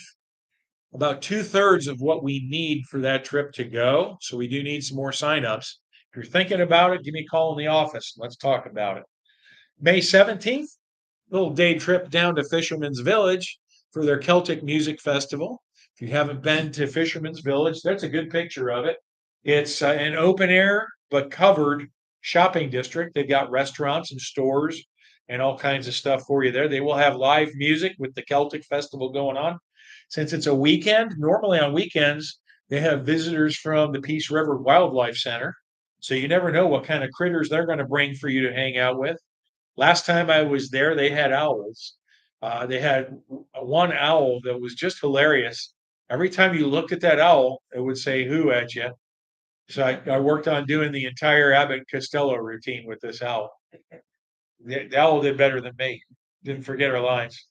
about 2/3 of what we need for that trip to go. So we do need some more signups. If you're thinking about it, give me a call in the office. Let's talk about it. May 17th, little day trip down to Fisherman's Village for their Celtic Music Festival. If you haven't been to Fisherman's Village, that's a good picture of it. It's an open air but covered shopping district. They've got restaurants and stores and all kinds of stuff for you there. They will have live music with the Celtic Festival going on. Since it's a weekend, normally on weekends, they have visitors from the Peace River Wildlife Center. So you never know what kind of critters they're going to bring for you to hang out with. Last time I was there, they had owls. They had one owl that was just hilarious. Every time you looked at that owl, it would say "who" at you. So I worked on doing the entire Abbott and Costello routine with this owl. The owl did better than me. Didn't forget her lines.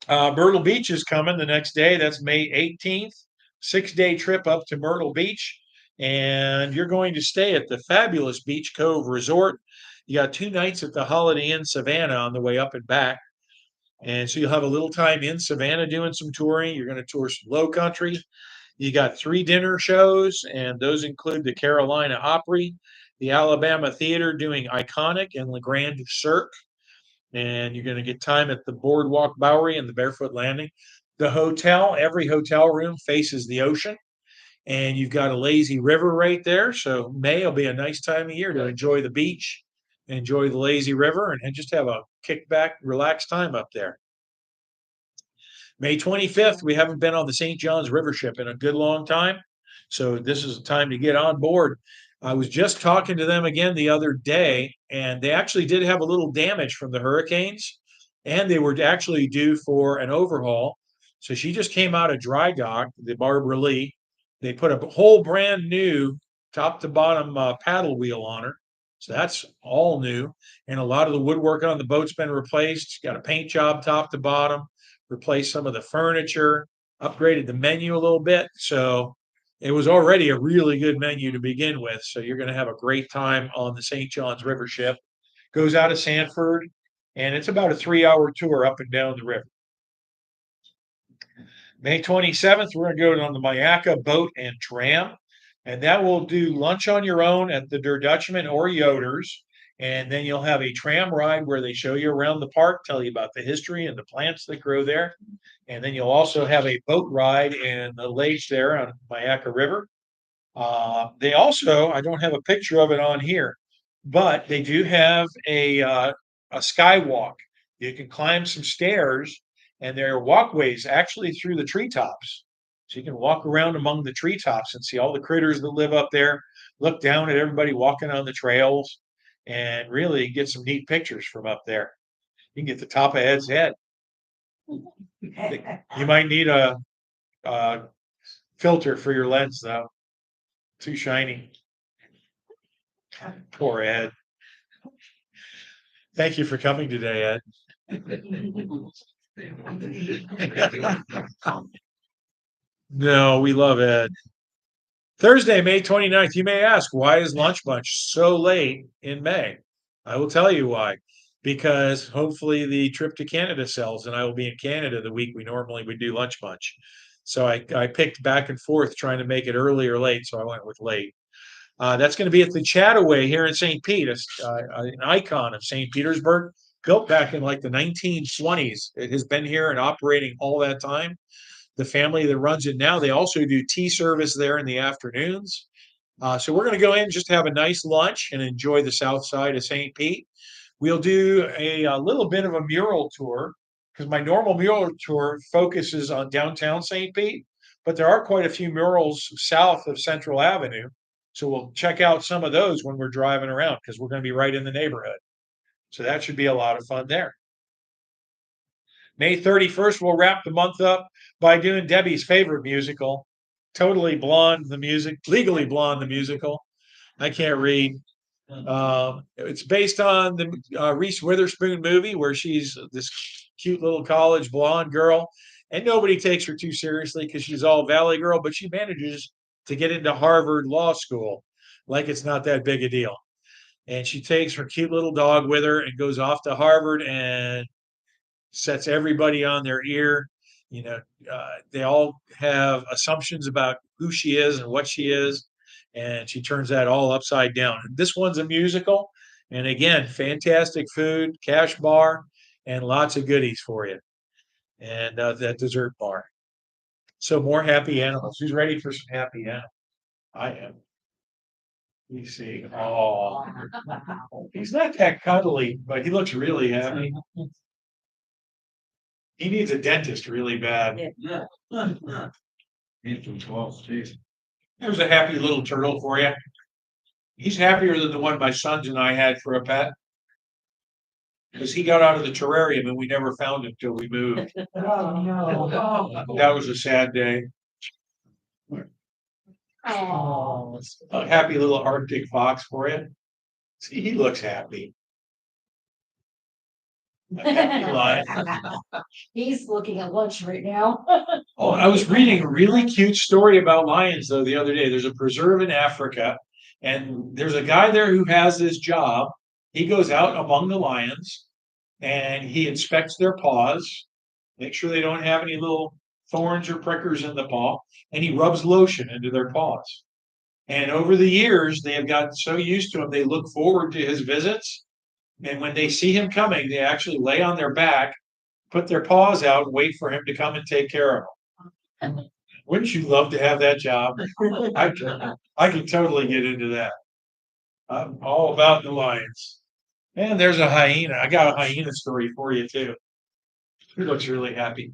Myrtle Beach is coming the next day. That's May 18th. 6-day trip up to Myrtle Beach. And you're going to stay at the fabulous Beach Cove Resort. You got 2 nights at the Holiday Inn Savannah on the way up and back. And so you'll have a little time in Savannah doing some touring. You're going to tour some low country. You got 3 dinner shows, and those include the Carolina Opry, the Alabama Theater doing Iconic and Le Grand Cirque. And you're going to get time at the Boardwalk Bowery and the Barefoot Landing. The hotel, every hotel room faces the ocean, and you've got a lazy river right there. So May will be a nice time of year to enjoy the beach, enjoy the lazy river, and just have a kickback, relaxed time up there. May 25th, we haven't been on the St. John's River ship in a good long time. So this is the time to get on board. I was just talking to them again the other day, and they actually did have a little damage from the hurricanes, and they were actually due for an overhaul. So she just came out of dry dock, the Barbara Lee. They put a whole brand new top to bottom paddle wheel on her. So that's all new. And a lot of the woodwork on the boat's been replaced. She's got a paint job top to bottom, replaced some of the furniture, upgraded the menu a little bit. So it was already a really good menu to begin with. So you're going to have a great time on the St. John's River ship. Goes out of Sanford, and it's about a 3-hour tour up and down the river. May 27th, we're going to go on the Mayaca boat and tram, and that will do lunch on your own at the Der Dutchman or Yoder's. And then you'll have a tram ride where they show you around the park, tell you about the history and the plants that grow there. And then you'll also have a boat ride in the lakes there on Mayaca River. They also, I don't have a picture of it on here, but they do have a skywalk. You can climb some stairs, and there are walkways actually through the treetops. So you can walk around among the treetops and see all the critters that live up there, look down at everybody walking on the trails, and really get some neat pictures from up there. You can get the top of Ed's head. You might need a filter for your lens, though. Too shiny. Poor Ed. Thank you for coming today, Ed. No, we love Ed. Thursday, May 29th. You may ask, why is Lunch Bunch so late in May? I will tell you why. Because hopefully the trip to Canada sells, and I will be in Canada the week we normally would do Lunch Bunch. So I picked back and forth trying to make it early or late, so I went with late. That's going to be at the Chataway here in St. Pete, an icon of St. Petersburg, built back in like the 1920s. It has been here and operating all that time. The family that runs it now, they also do tea service there in the afternoons. So we're going to go in and just have a nice lunch and enjoy the south side of St. Pete. We'll do a little bit of a mural tour because my normal mural tour focuses on downtown St. Pete, but there are quite a few murals south of Central Avenue. So we'll check out some of those when we're driving around because we're going to be right in the neighborhood. So that should be a lot of fun there. May 31st, we'll wrap the month up by doing Debbie's favorite musical, Totally Blonde, the music, Legally Blonde, the musical. I can't read. It's based on the Reese Witherspoon movie where she's this cute little college blonde girl, and nobody takes her too seriously because she's all Valley girl, but she manages to get into Harvard Law School like it's not that big a deal. And she takes her cute little dog with her and goes off to Harvard and sets everybody on their ear. You know, they all have assumptions about who she is and what she is, and she turns that all upside down. This one's a musical, and again, fantastic food, cash bar, and lots of goodies for you, and that dessert bar. So more happy animals. Who's ready for some happy animals? I am. You see, oh, he's not that cuddly, but he looks really happy. He needs a dentist really bad. Yeah. He's from 12 days. There's a happy little turtle for you. He's happier than the one my sons and I had for a pet. Because he got out of the terrarium and we never found him till we moved. Oh, no. That was a sad day. Oh. A happy little Arctic fox for you. See, he looks happy. A happy lion. He's looking at lunch right now. Oh, I was reading a really cute story about lions though the other day. There's a preserve in Africa, and there's a guy there who has this job. He goes out among the lions and he inspects their paws, make sure they don't have any little thorns or prickers in the paw, and he rubs lotion into their paws. And over the years, they have gotten so used to him, they look forward to his visits. And when they see him coming, they actually lay on their back, put their paws out, and wait for him to come and take care of them. Wouldn't you love to have that job? I could totally get into that. I'm all about the lions. And there's a hyena. I got a hyena story for you too. He looks really happy.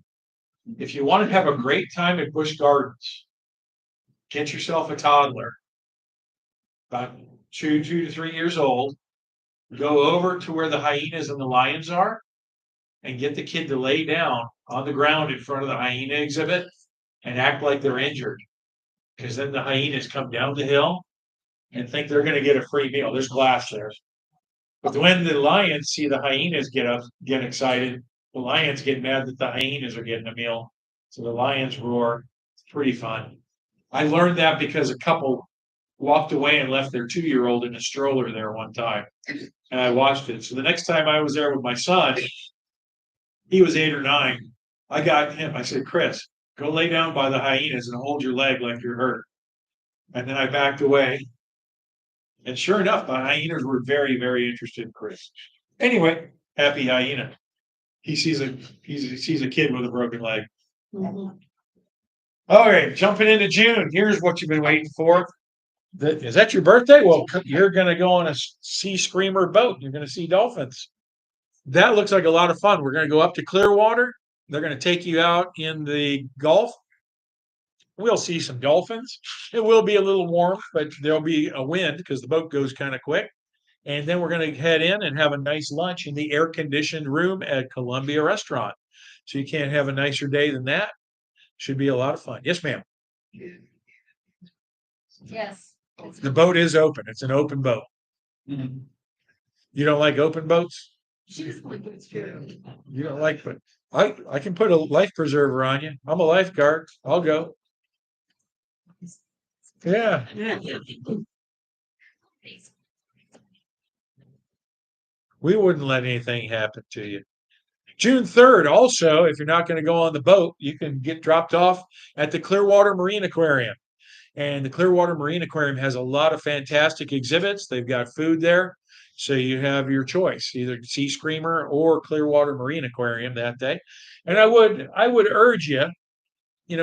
If you want to have a great time at Busch Gardens, get yourself a toddler, about 2 to 3 years old. Go over to where the hyenas and the lions are and get the kid to lay down on the ground in front of the hyena exhibit and act like they're injured. Because then the hyenas come down the hill and think they're going to get a free meal. There's glass there. But when the lions see the hyenas get excited, the lions get mad that the hyenas are getting a meal. So the lions roar. It's pretty fun. I learned that because a couple walked away and left their 2-year-old in a stroller there one time. And I watched it. So the next time I was there with my son, he was 8 or 9. I got him. I said, Chris, go lay down by the hyenas and hold your leg like you're hurt. And then I backed away. And sure enough, the hyenas were very, very interested in Chris. Anyway, happy hyena. He sees a kid with a broken leg. All right, jumping into June. Here's what you've been waiting for. Is that your birthday? Well, you're going to go on a sea screamer boat. You're going to see dolphins. That looks like a lot of fun. We're going to go up to Clearwater. They're going to take you out in the Gulf. We'll see some dolphins. It will be a little warm, but there'll be a wind because the boat goes kind of quick. And then we're going to head in and have a nice lunch in the air-conditioned room at Columbia Restaurant. So you can't have a nicer day than that. Should be a lot of fun. Yes, ma'am. Yes. The boat is open. It's an open boat. Mhm. You don't like open boats? You don't like, but I can put a life preserver on you. I'm a lifeguard. I'll go. Yeah. We wouldn't let anything happen to you. June 3rd, also, if you're not going to go on the boat, you can get dropped off at the Clearwater Marine Aquarium. And the Clearwater Marine Aquarium has a lot of fantastic exhibits. They've got food there. So you have your choice, either Sea Screamer or Clearwater Marine Aquarium that day. And I would urge you,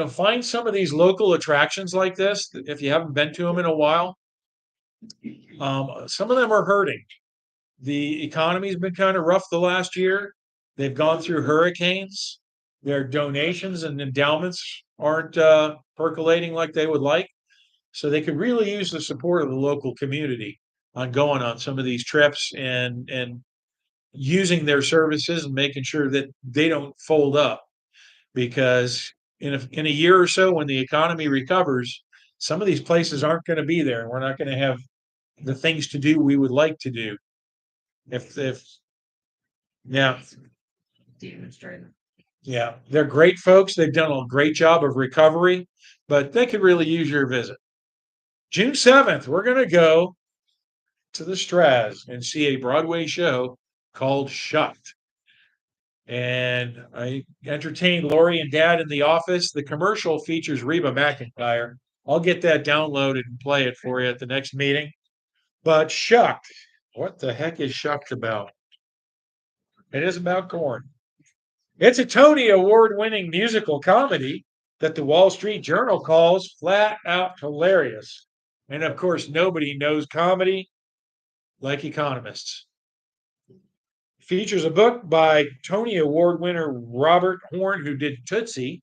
find some of these local attractions like this if you haven't been to them in a while. Some of them are hurting. The economy's been kind of rough the last year. They've gone through hurricanes. Their donations and endowments aren't percolating like they would like. So they could really use the support of the local community on going on some of these trips and using their services and making sure that they don't fold up. Because in a year or so, when the economy recovers, some of these places aren't going to be there, and we're not going to have the things to do we would like to do. If yeah, yeah, they're great folks. They've done a great job of recovery, but they could really use your visit. June 7th, we're going to go to the Straz and see a Broadway show called Shucked. And I entertained Lori and Dad in the office. The commercial features Reba McEntire. I'll get that downloaded and play it for you at the next meeting. But Shucked, what the heck is Shucked about? It is about corn. It's a Tony Award winning musical comedy that the Wall Street Journal calls flat out hilarious. And of course, nobody knows comedy like economists. Features a book by Tony Award winner Robert Horn, who did Tootsie,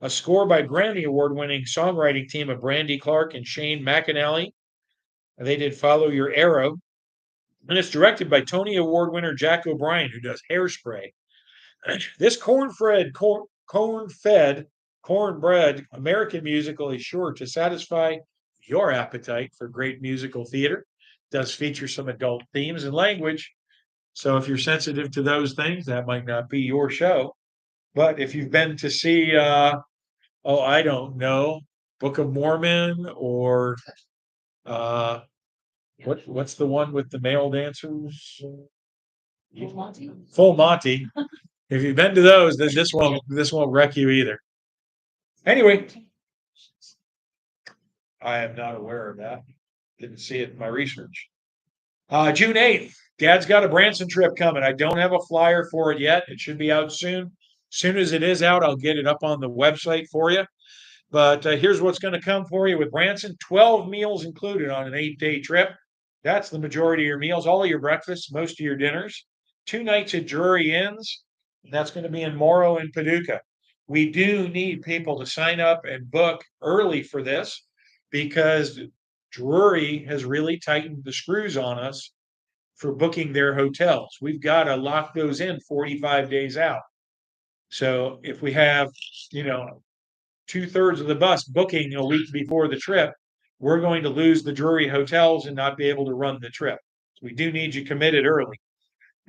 a score by Grammy Award winning songwriting team of Brandy Clark and Shane McAnally. They did Follow Your Arrow. And it's directed by Tony Award winner Jack O'Brien, who does Hairspray. This cornbread American musical is sure to satisfy your appetite for great musical theater. It does feature some adult themes and language. So if you're sensitive to those things, that might not be your show. But if you've been to see, I don't know, Book of Mormon or uh, what's the one with the male dancers? Full Monty. If you've been to those, then this won't wreck you either. Anyway, I am not aware of that. Didn't see it in my research. June 8th, Dad's got a Branson trip coming. I don't have a flyer for it yet. It should be out soon. Soon as it is out, I'll get it up on the website for you. But here's what's going to come for you with Branson: 12 meals included on an 8-day trip. That's the majority of your meals, all of your breakfasts, most of your dinners. 2 nights at Drury Inns. That's going to be in Morrow and Paducah. We do need people to sign up and book early for this because Drury has really tightened the screws on us for booking their hotels. We've got to lock those in 45 days out. So if we have, 2/3 of the bus booking a week before the trip, we're going to lose the Drury hotels and not be able to run the trip. So we do need you committed early.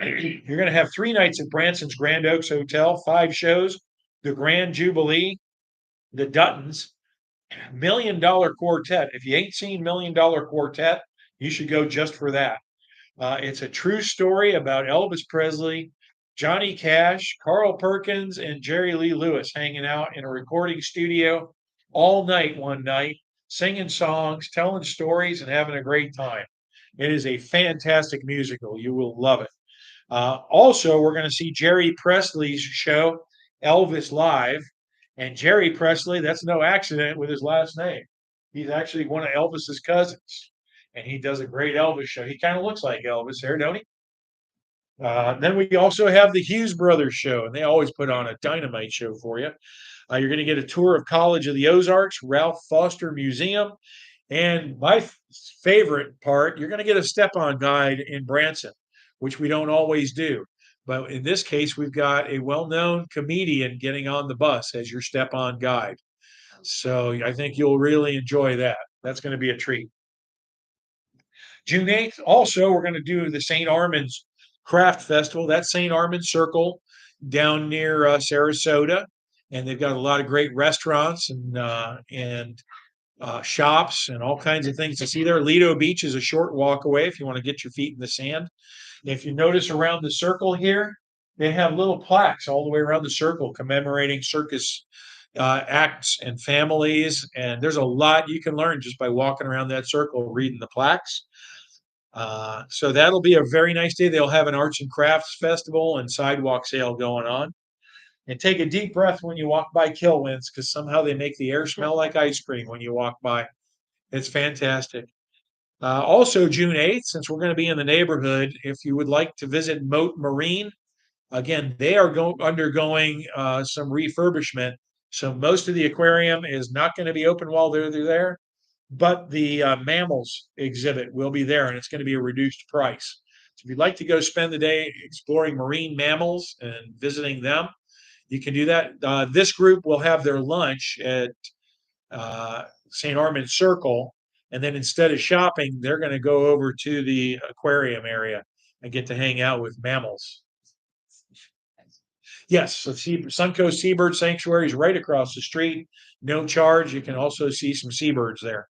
You're going to have 3 nights at Branson's Grand Oaks Hotel, 5 shows, the Grand Jubilee, the Duttons, $1 Million Quartet. If you ain't seen $1 Million Quartet, you should go just for that. It's a true story about Elvis Presley, Johnny Cash, Carl Perkins, and Jerry Lee Lewis hanging out in a recording studio all night one night, singing songs, telling stories, and having a great time. It is a fantastic musical. You will love it. Also, we're going to see Jerry Presley's show, Elvis Live. And Jerry Presley, that's no accident with his last name. He's actually one of Elvis's cousins. And he does a great Elvis show. He kind of looks like Elvis there, don't he? Then we also have the Hughes Brothers show, and they always put on a dynamite show for you. You're going to get a tour of College of the Ozarks, Ralph Foster Museum, and my favorite part, you're going to get a step-on guide in Branson, which we don't always do. But in this case, we've got a well-known comedian getting on the bus as your step-on guide. So I think you'll really enjoy that. That's going to be a treat. June 8th, also, we're going to do the St. Armand's Craft Festival. That's St. Armand's Circle down near Sarasota. And they've got a lot of great restaurants and shops and all kinds of things to see there. Lido Beach is a short walk away if you want to get your feet in the sand. If you notice around the circle here, they have little plaques all the way around the circle commemorating circus acts and families. And there's a lot you can learn just by walking around that circle, reading the plaques. So that'll be a very nice day. They'll have an arts and crafts festival and sidewalk sale going on. And take a deep breath when you walk by Kilwins, because somehow they make the air smell like ice cream when you walk by. It's fantastic. Also, June 8th, since we're going to be in the neighborhood, if you would like to visit Moat Marine, again, they are undergoing some refurbishment. So most of the aquarium is not going to be open while they're there, but the mammals exhibit will be there, and it's going to be a reduced price. So if you'd like to go spend the day exploring marine mammals and visiting them, you can do that. This group will have their lunch at St. Armand's Circle, And then instead of shopping, they're going to go over to the aquarium area and get to hang out with mammals. Yes, so Suncoast Seabird Sanctuary is right across the street. No charge. You can also see some seabirds there.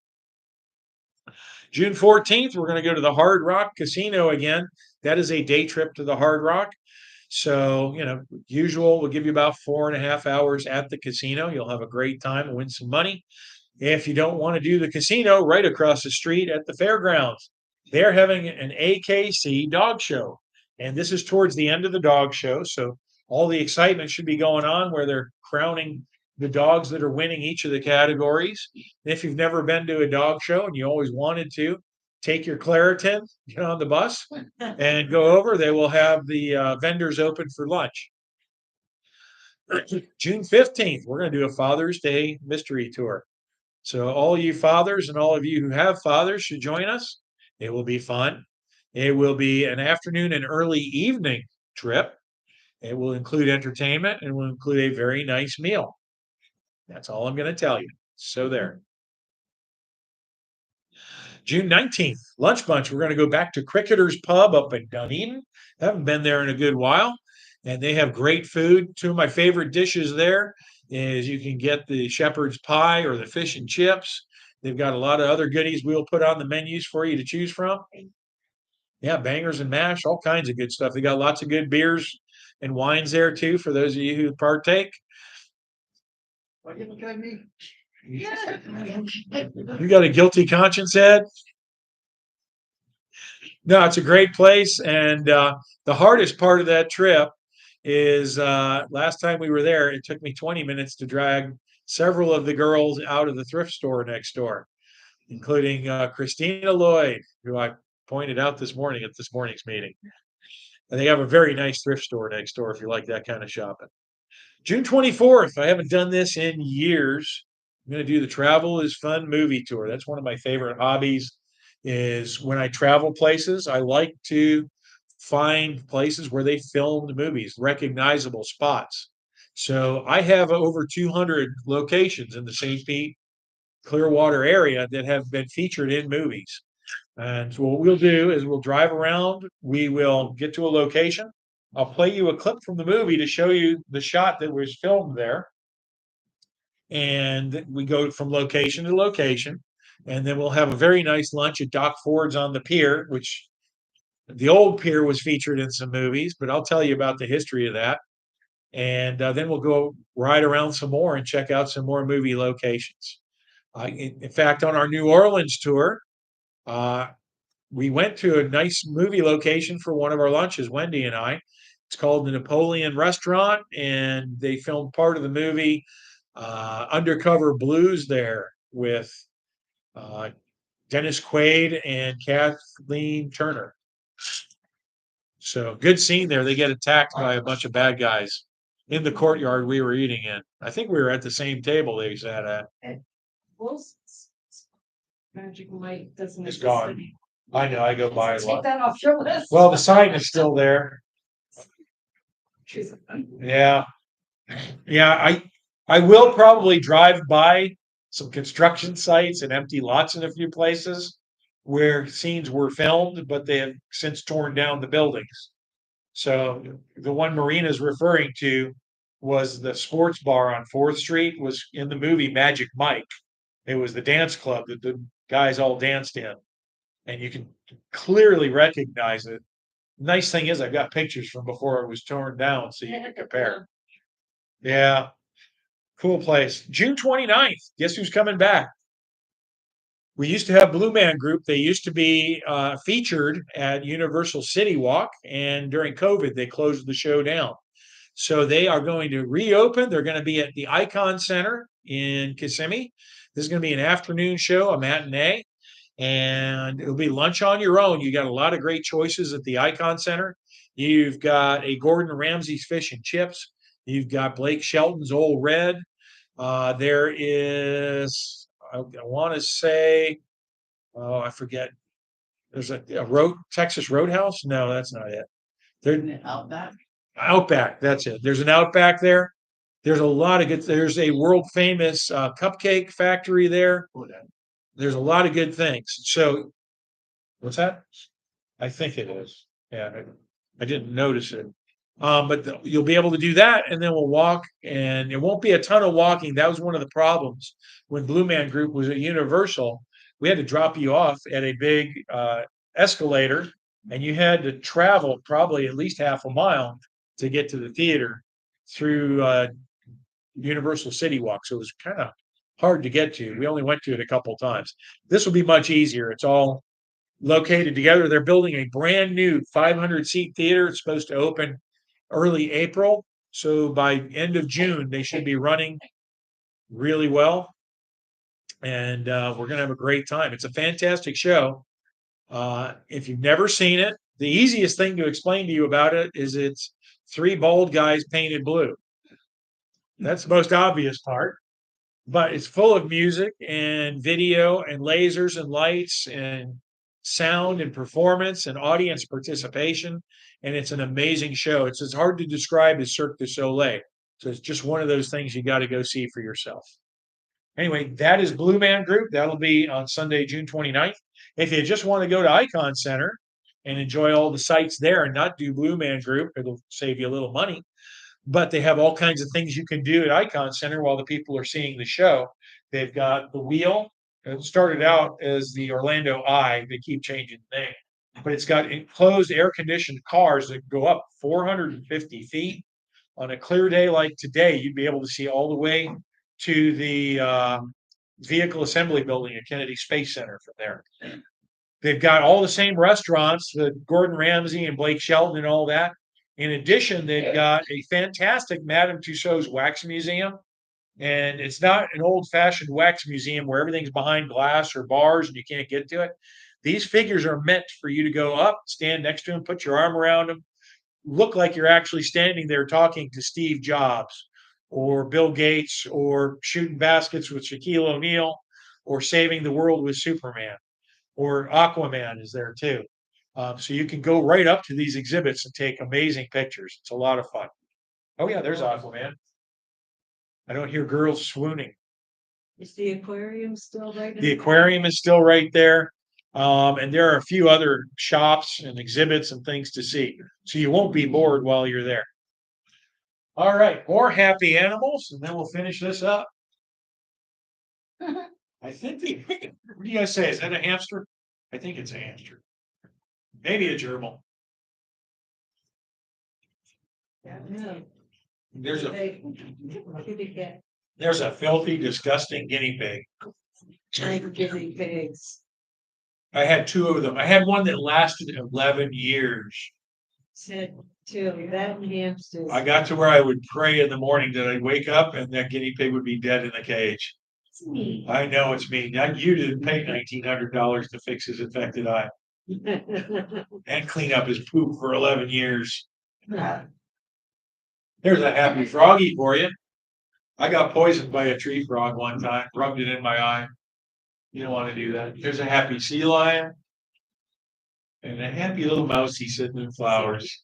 June 14th, we're going to go to the Hard Rock Casino again. That is a day trip to the Hard Rock. So, usual, we'll give you about 4.5 hours at the casino. You'll have a great time and win some money. If you don't want to do the casino, right across the street at the fairgrounds, they're having an AKC dog show. And this is towards the end of the dog show. So all the excitement should be going on where they're crowning the dogs that are winning each of the categories. If you've never been to a dog show and you always wanted to, take your Claritin, get on the bus, and go over. They will have the vendors open for lunch. June 15th, we're going to do a Father's Day mystery tour. So all you fathers and all of you who have fathers should join us. It will be fun. It will be an afternoon and early evening trip. It will include entertainment and will include a very nice meal. That's all I'm going to tell you. So there. June 19th, lunch bunch. We're going to go back to Cricketer's Pub up in Dunedin. Haven't been there in a good while. And they have great food. Two of my favorite dishes there is you can get the shepherd's pie or the fish and chips. They've got a lot of other goodies we'll put on the menus for you to choose from. Yeah, bangers and mash, all kinds of good stuff. They got lots of good beers and wines there too for those of you who partake. Why you looking at me? You got a guilty conscience, Ed? No, it's a great place. And the hardest part of that trip is last time we were there, it took me 20 minutes to drag several of the girls out of the thrift store next door, including Christina Lloyd, who I pointed out this morning at this morning's meeting. And they have a very nice thrift store next door if you like that kind of shopping. June 24th, I haven't done this in years. I'm going to do the Travel is Fun movie tour. That's one of my favorite hobbies is when I travel places, I like to find places where they filmed movies, recognizable spots. So I have over 200 locations in the St. Pete, Clearwater area that have been featured in movies. And so what we'll do is we'll drive around, we will get to a location. I'll play you a clip from the movie to show you the shot that was filmed there. And we go from location to location. And then we'll have a very nice lunch at Doc Ford's on the pier, which the old pier was featured in some movies, but I'll tell you about the history of that. And then we'll go ride around some more and check out some more movie locations. In fact, on our New Orleans tour, we went to a nice movie location for one of our lunches, Wendy and I. It's called the Napoleon Restaurant, and they filmed part of the movie Undercover Blues there with Dennis Quaid and Kathleen Turner. So good scene there. They get attacked by a bunch of bad guys in the courtyard we were eating in. I think we were at the same table they sat at. Magic light doesn't. It's gone. I know, I go by a Take lot. that off your list. Well, the sign is still there. Yeah. Yeah, I will probably drive by some construction sites and empty lots in a few places where scenes were filmed, but they have since torn down the buildings. So the one Marina's referring to was the sports bar on 4th Street was in the movie Magic Mike. It was the dance club that the guys all danced in. And you can clearly recognize it. Nice thing is I've got pictures from before it was torn down so you can compare. Yeah. Cool place. June 29th. Guess who's coming back? We used to have Blue Man Group. They used to be featured at Universal City Walk, and during COVID, they closed the show down. So they are going to reopen. They're going to be at the Icon Center in Kissimmee. This is going to be an afternoon show, a matinee, and it'll be lunch on your own. You got a lot of great choices at the Icon Center. You've got a Gordon Ramsay's Fish and Chips. You've got Blake Shelton's Old Red. There is, I want to say, oh, I forget. There's a Texas Roadhouse. No, that's not it. Outback. That's it. There's an Outback there. There's a lot of good. There's a world famous cupcake factory there. there's a lot of good things. So, what's that? I think it is. Yeah, I didn't notice it. But you'll be able to do that, and then we'll walk, and it won't be a ton of walking. That was one of the problems when Blue Man Group was at Universal. We had to drop you off at a big escalator, and you had to travel probably at least half a mile to get to the theater through Universal City Walk. So it was kind of hard to get to. We only went to it a couple times. This will be much easier. It's all located together. They're building a brand new 500-seat theater. It's supposed to open early April. So by end of June, they should be running really well. And we're going to have a great time. It's a fantastic show. If you've never seen it, the easiest thing to explain to you about it is it's three bald guys painted blue. That's the most obvious part. But it's full of music and video and lasers and lights and sound and performance and audience participation. And it's an amazing show. It's as hard to describe as Cirque du Soleil. So it's just one of those things you got to go see for yourself. Anyway, that is Blue Man Group. That'll be on Sunday, June 29th. If you just want to go to Icon Center and enjoy all the sights there and not do Blue Man Group, it'll save you a little money. But they have all kinds of things you can do at Icon Center while the people are seeing the show. They've got the wheel. It started out as the Orlando Eye. They keep changing the name. But it's got enclosed air-conditioned cars that go up 450 feet. On a clear day like today, you'd be able to see all the way to the vehicle assembly building at Kennedy Space Center from there. They've got all the same restaurants, the Gordon Ramsay and Blake Shelton and all that. In addition, they've got a fantastic Madame Tussauds wax museum. And it's not an old-fashioned wax museum where everything's behind glass or bars and you can't get to it. These figures are meant for you to go up, stand next to them, put your arm around them, look like you're actually standing there talking to Steve Jobs or Bill Gates or shooting baskets with Shaquille O'Neal or saving the world with Superman or Aquaman is there too. So you can go right up to these exhibits and take amazing pictures. It's a lot of fun. Oh yeah, there's Aquaman. I don't hear girls swooning. Is the aquarium still right? The aquarium is still right there. And there are a few other shops and exhibits and things to see. So you won't be bored while you're there. All right, more happy animals, and then we'll finish this up. I think what do you guys say? Is that a hamster? I think it's a hamster. Maybe a gerbil. Yeah. There's a What did he get? there's a filthy, disgusting guinea pig. Giant guinea pigs. I had two of them. I had one that lasted 11 years. Said too, that and hamsters. I got to where I would pray in the morning that I'd wake up and that guinea pig would be dead in the cage. I know it's me. Now you didn't pay $1,900 to fix his infected eye and clean up his poop for 11 years. There's a happy froggy for you. I got poisoned by a tree frog one time, rubbed it in my eye. You don't want to do that. There's a happy sea lion and a happy little mousey sitting in flowers.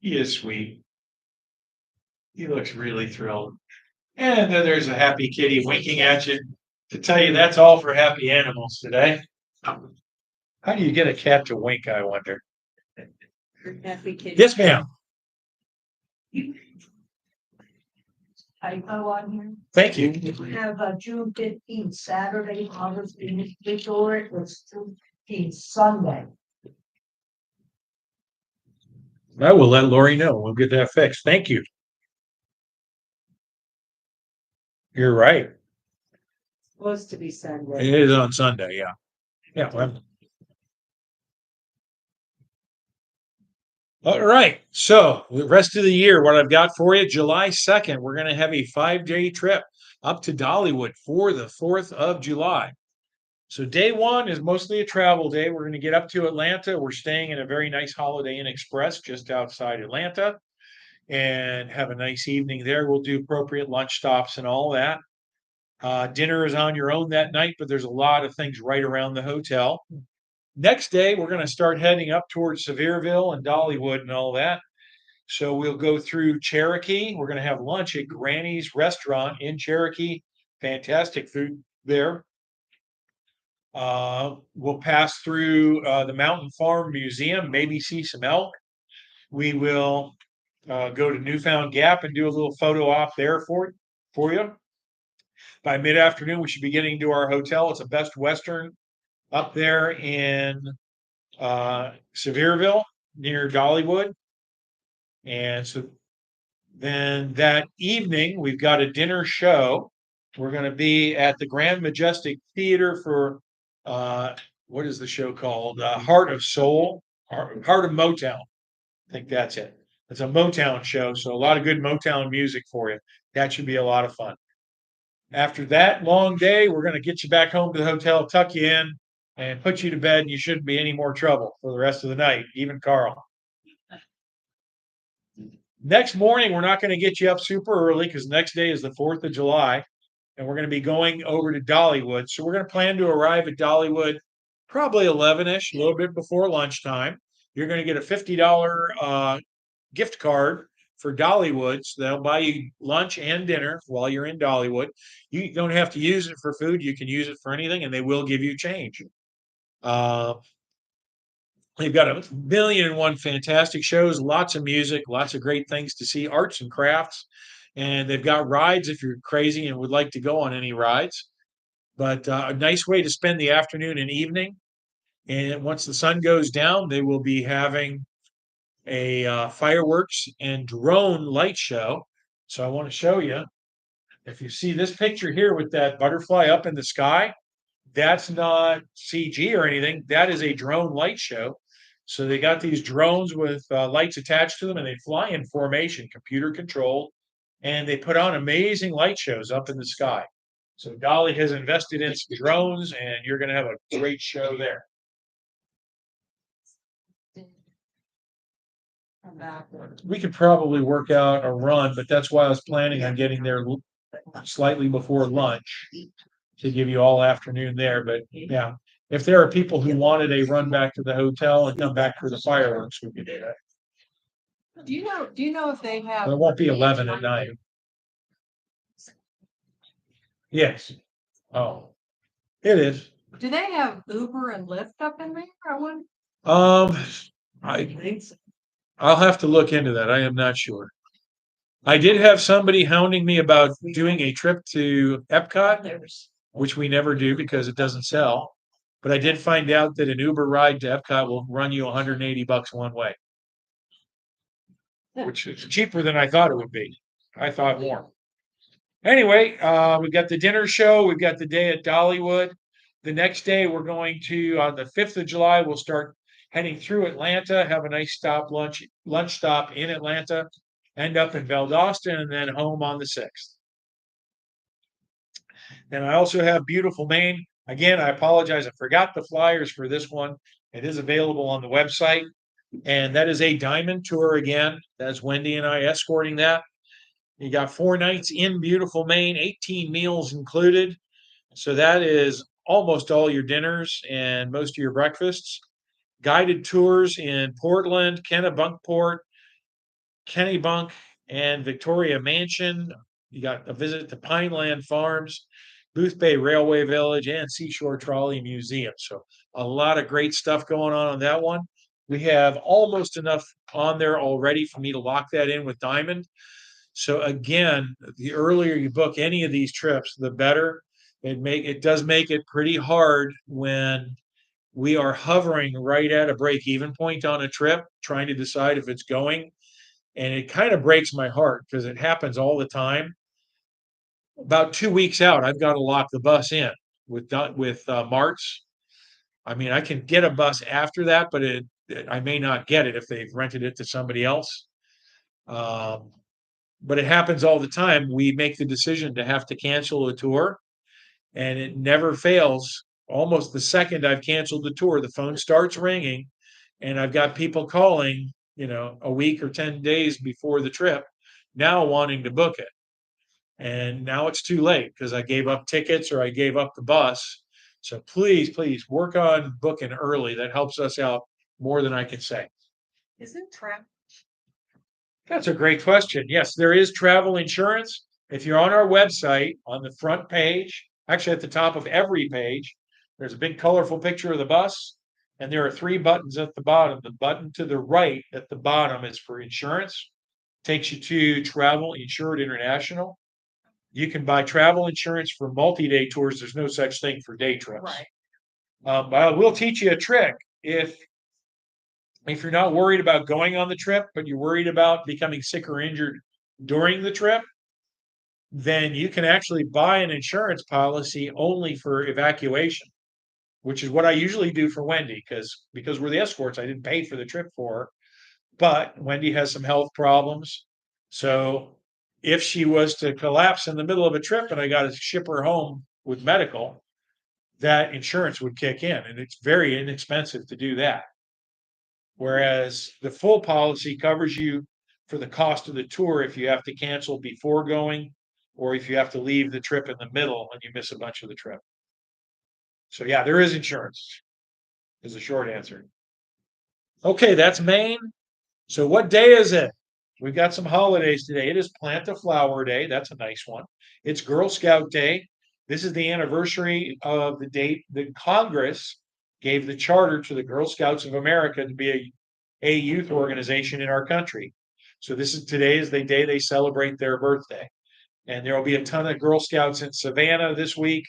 He is sweet. He looks really thrilled. And then there's a happy kitty winking at you to tell you that's all for happy animals today. How do you get a cat to wink, I wonder? Happy kitty. Yes, ma'am. I go on here. Thank you. We have June 15th, Saturday, August 24th, it was 15th, Sunday. I will let Lori know. We'll get that fixed. Thank you. You're right. Supposed to be Sunday. It is on Sunday. Yeah. Yeah. Well. All right. So the rest of the year, what I've got for you, July 2nd, we're going to have a 5-day trip up to Dollywood for the 4th of July. So day one is mostly a travel day. We're going to get up to Atlanta. We're staying in a very nice Holiday Inn Express just outside Atlanta and have a nice evening there. We'll do appropriate lunch stops and all that. Dinner is on your own that night, but there's a lot of things right around the hotel. Next day, we're going to start heading up towards Sevierville and Dollywood and all that. So we'll go through Cherokee. We're going to have lunch at Granny's Restaurant in Cherokee. Fantastic food there. We'll pass through the Mountain Farm Museum, maybe see some elk. We will go to Newfound Gap and do a little photo op there for you. By mid-afternoon, we should be getting to our hotel. It's a Best Western up there in Sevierville near Dollywood. And so then that evening, we've got a dinner show. We're going to be at the Grand Majestic Theater for what is the show called? Heart of Soul, Heart of Motown. I think that's it. It's a Motown show, so a lot of good Motown music for you. That should be a lot of fun. After that long day, we're going to get you back home to the hotel, tuck you in, and put you to bed, and you shouldn't be any more trouble for the rest of the night, even Carl. Next morning, we're not going to get you up super early because next day is the 4th of July, and we're going to be going over to Dollywood. So we're going to plan to arrive at Dollywood probably 11-ish, a little bit before lunchtime. You're going to get a $50 gift card for Dollywood. So they'll buy you lunch and dinner while you're in Dollywood. You don't have to use it for food. You can use it for anything, and they will give you change. They've got a million and one fantastic shows, lots of music, lots of great things to see, arts and crafts. And they've got rides if you're crazy and would like to go on any rides. But a nice way to spend the afternoon and evening. And once the sun goes down, they will be having a fireworks and drone light show. So I want to show you. If you see this picture here with that butterfly up in the sky, that's not CG or anything. That is a drone light show. So they got these drones with lights attached to them, and they fly in formation, computer controlled, and they put on amazing light shows up in the sky. So Dolly has invested in some drones, and you're going to have a great show there. We could probably work out a run, but that's why I was planning on getting there slightly before lunch to give you all afternoon there. But yeah, if there are people who wanted a run back to the hotel and come back for the fireworks, we could do that. Do you know if they have? But it won't be 11 at night. Yes. Oh, it is. Do they have Uber and Lyft up in there? I'll have to look into that. I am not sure. I did have somebody hounding me about doing a trip to Epcot, which we never do because it doesn't sell. But I did find out that an Uber ride to Epcot will run you $180 one way, which is cheaper than I thought it would be. I thought more. Anyway, we've got the dinner show. We've got the day at Dollywood. The next day, we're going to, on the 5th of July, we'll start heading through Atlanta, have a nice lunch stop in Atlanta, end up in Valdosta, and then home on the 6th. And I also have beautiful Maine. Again, I apologize. I forgot the flyers for this one. It is available on the website. And that is a diamond tour again. That's Wendy and I escorting that. You got 4 nights in beautiful Maine, 18 meals included. So that is almost all your dinners and most of your breakfasts. Guided tours in Portland, Kennebunkport, Kennebunk, and Victoria Mansion. You got a visit to Pineland Farms, Booth Bay Railway Village, and Seashore Trolley Museum. So a lot of great stuff going on that one. We have almost enough on there already for me to lock that in with Diamond. So again, the earlier you book any of these trips, the better. It does make it pretty hard when we are hovering right at a break-even point on a trip, trying to decide if it's going. And it kind of breaks my heart because it happens all the time. About 2 weeks out, I've got to lock the bus in with Marts. I mean, I can get a bus after that, but I may not get it if they've rented it to somebody else. But it happens all the time. We make the decision to have to cancel a tour, and it never fails. Almost the second I've canceled the tour, the phone starts ringing, and I've got people calling, a week or 10 days before the trip, now wanting to book it. And now it's too late because I gave up tickets or I gave up the bus. So please work on booking early. That helps us out more than I can say. Isn't travel? That's a great question. Yes, there is travel insurance. If you're on our website, on the front page, actually at the top of every page, There's a big colorful picture of the bus, and there are 3 buttons at the bottom. The button to the right at the bottom is for insurance. Takes you to Travel Insured International. You can buy travel insurance for multi-day tours. There's no such thing for day trips. Right. But I will teach you a trick. If you're not worried about going on the trip, but you're worried about becoming sick or injured during the trip, then you can actually buy an insurance policy only for evacuation, which is what I usually do for Wendy, because we're the escorts, I didn't pay for the trip for her. But Wendy has some health problems. So if she was to collapse in the middle of a trip and I got to ship her home with medical, that insurance would kick in, and it's very inexpensive to do that. Whereas the full policy covers you for the cost of the tour if you have to cancel before going, or if you have to leave the trip in the middle and you miss a bunch of the trip. So yeah, there is insurance, is the short answer. Okay, that's Maine. So what day is it? We've got some holidays today. It is Plant a Flower Day. That's a nice one. It's Girl Scout Day. This is the anniversary of the date that Congress gave the charter to the Girl Scouts of America to be a youth organization in our country. So today is the day they celebrate their birthday. And there will be a ton of Girl Scouts in Savannah this week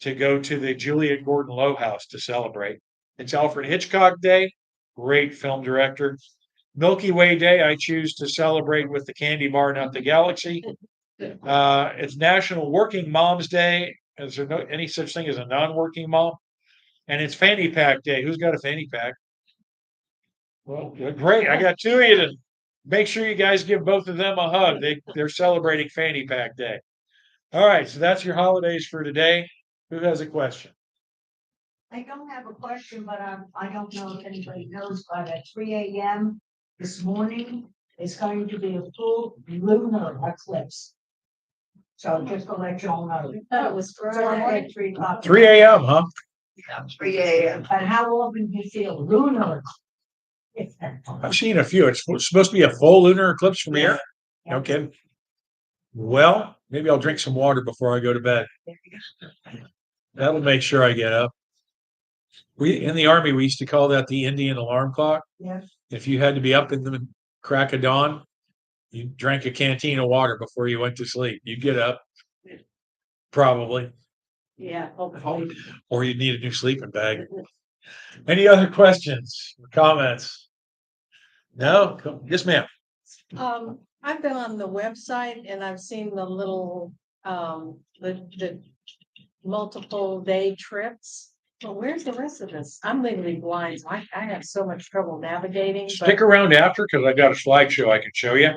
to go to the Juliet Gordon Low House to celebrate. It's Alfred Hitchcock Day, great film director. Milky Way Day, I choose to celebrate with the candy bar, not the galaxy. It's National Working Moms Day. Is there any such thing as a non-working mom? And it's Fanny Pack Day. Who's got a fanny pack? Well, great. I got 2 of you to make sure you guys give both of them a hug. They're celebrating Fanny Pack Day. All right, so that's your holidays for today. Who has a question? I don't have a question, but I don't know if anybody knows, but at 3 a.m. this morning, it's going to be a full lunar eclipse. So just to let y'all know. That was Friday. At 3 o'clock. 3 a.m., huh? 3 a.m. And how often do you see a lunar? I've seen a few. It's supposed to be a full lunar eclipse from here. Okay. Well, maybe I'll drink some water before I go to bed. That'll make sure I get up. In the Army, we used to call that the Indian alarm clock. Yes. If you had to be up in the crack of dawn, you drank a canteen of water before you went to sleep. You get up, probably, Yeah, hopefully. or you need a new sleeping bag. Any other questions, comments? No? Yes, ma'am. I've been on the website and I've seen the little, the multiple day trips. Well, where's the rest of this? I'm legally blind, so I have so much trouble navigating, but Stick around after, because I got a slideshow I can show you.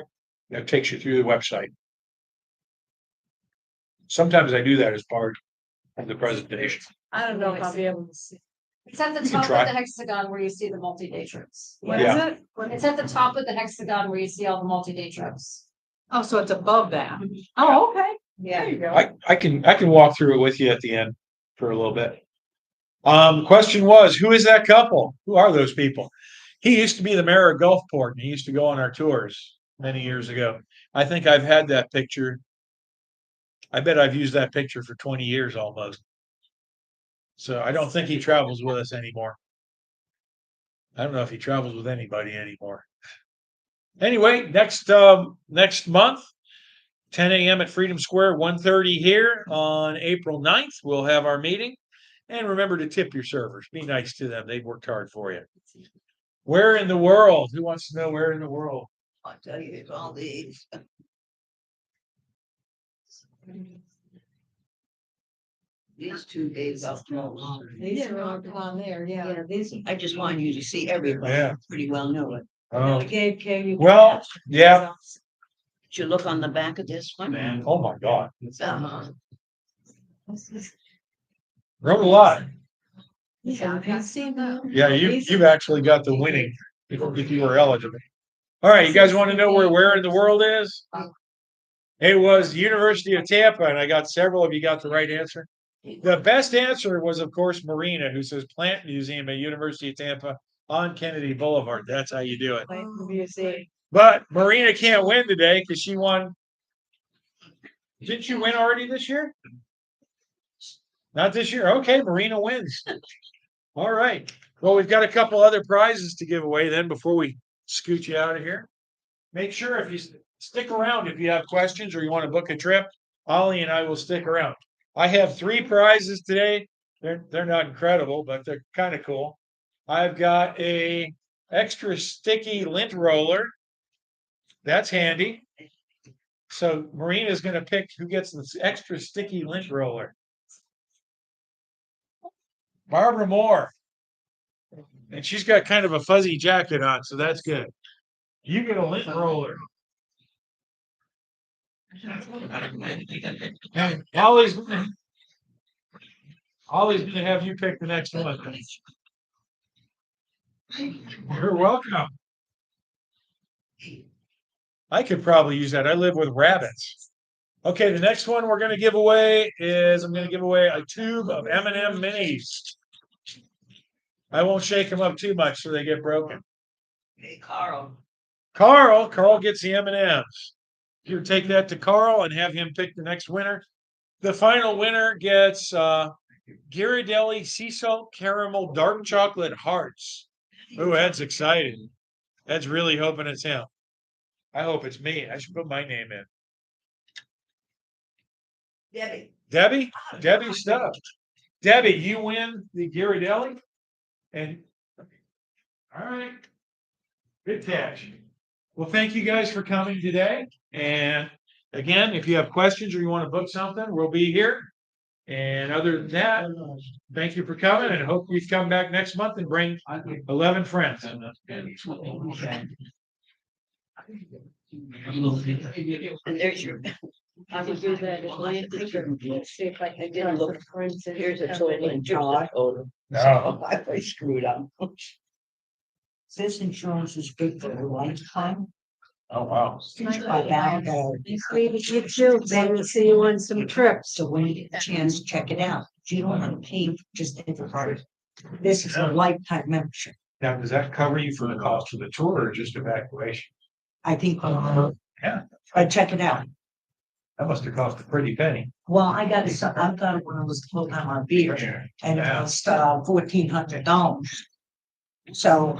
That takes you through the website. Sometimes I do that as part of the presentation. I don't know if I'll be able to see. It's at the You can top try. of the hexagon where you see the multi-day trips. What is Yeah. it? It's at the top of the hexagon where you see all the multi-day trips. Oh, so it's above that. Oh, okay. Yeah. There you go. I can walk through it with you at the end for a little bit. Question was, who is that couple? Who are those people? He used to be the mayor of Gulfport, and he used to go on our tours many years ago. I think I've had that picture. I bet I've used that picture for 20 years almost. So I don't think he travels with us anymore. I don't know if he travels with anybody anymore. Anyway, next month, 10 a.m. at Freedom Square, 1:30 here on April 9th, we'll have our meeting. And remember to tip your servers. Be nice to them. They've worked hard for you. Where in the world? Who wants to know where in the world? I'll tell you, it's all these. These 2 days up. These are all on there, yeah. Yeah, these, I just want you to see everybody. Yeah. Pretty well know it. Oh, Gave you. well, yeah. Did you look on the back of this one? Man, oh my God. Uh-huh. Wrote a lot. Yeah, I've seen that. Yeah, you've actually got the winning if you were eligible. All right, you guys want to know where in the world is? It was University of Tampa, and I got several of you got the right answer. The best answer was, of course, Marina, who says Plant Museum at University of Tampa on Kennedy Boulevard. That's how you do it. But Marina can't win today because she won. Didn't you win already this year? Not this year. Okay, Marina wins. All right. Well, we've got a couple other prizes to give away then before we scoot you out of here. Make sure if you stick around if you have questions or you want to book a trip, Ollie and I will stick around. I have 3 prizes today. They're not incredible, but they're kind of cool. I've got a extra sticky lint roller. That's handy. So Marina's going to pick who gets this extra sticky lint roller. Barbara Moore. And she's got kind of a fuzzy jacket on, so that's good. You get a lint roller. And Ollie's gonna have you pick the next one. You're welcome. I could probably use that. I live with rabbits. Okay, the next one we're going to give away is I'm going to give away a tube of M&M minis. I won't shake them up too much so they get broken. Hey, Carl. Carl gets the M&Ms. You take that to Carl and have him pick the next winner. The final winner gets Ghirardelli Sea Salt Caramel Dark Chocolate Hearts. Oh, that's exciting. Ed's really hoping it's him. I hope it's me. I should put my name in. Debbie stuff. Debbie, you win the Ghirardelli. And all right. Good catch. Well, thank you guys for coming today. And again, if you have questions or you want to book something, we'll be here. And other than that, thank you for coming and hope you come back next month and bring 11 friends. And there's your. I would do that Atlantic trip. See if I can get Look, look friends. Here's a total and John. No. I screwed up. This insurance is good for a lifetime. Oh, wow. Maybe you too, maybe see you on some trips. So when you get the chance, check it out. You don't want to pay just for part. This is a lifetime membership. Now, does that cover you for the cost of the tour or just evacuation? I think, Yeah. check it out. That must have cost a pretty penny. Well, I got it when I was full time on beer and it was $1,400. So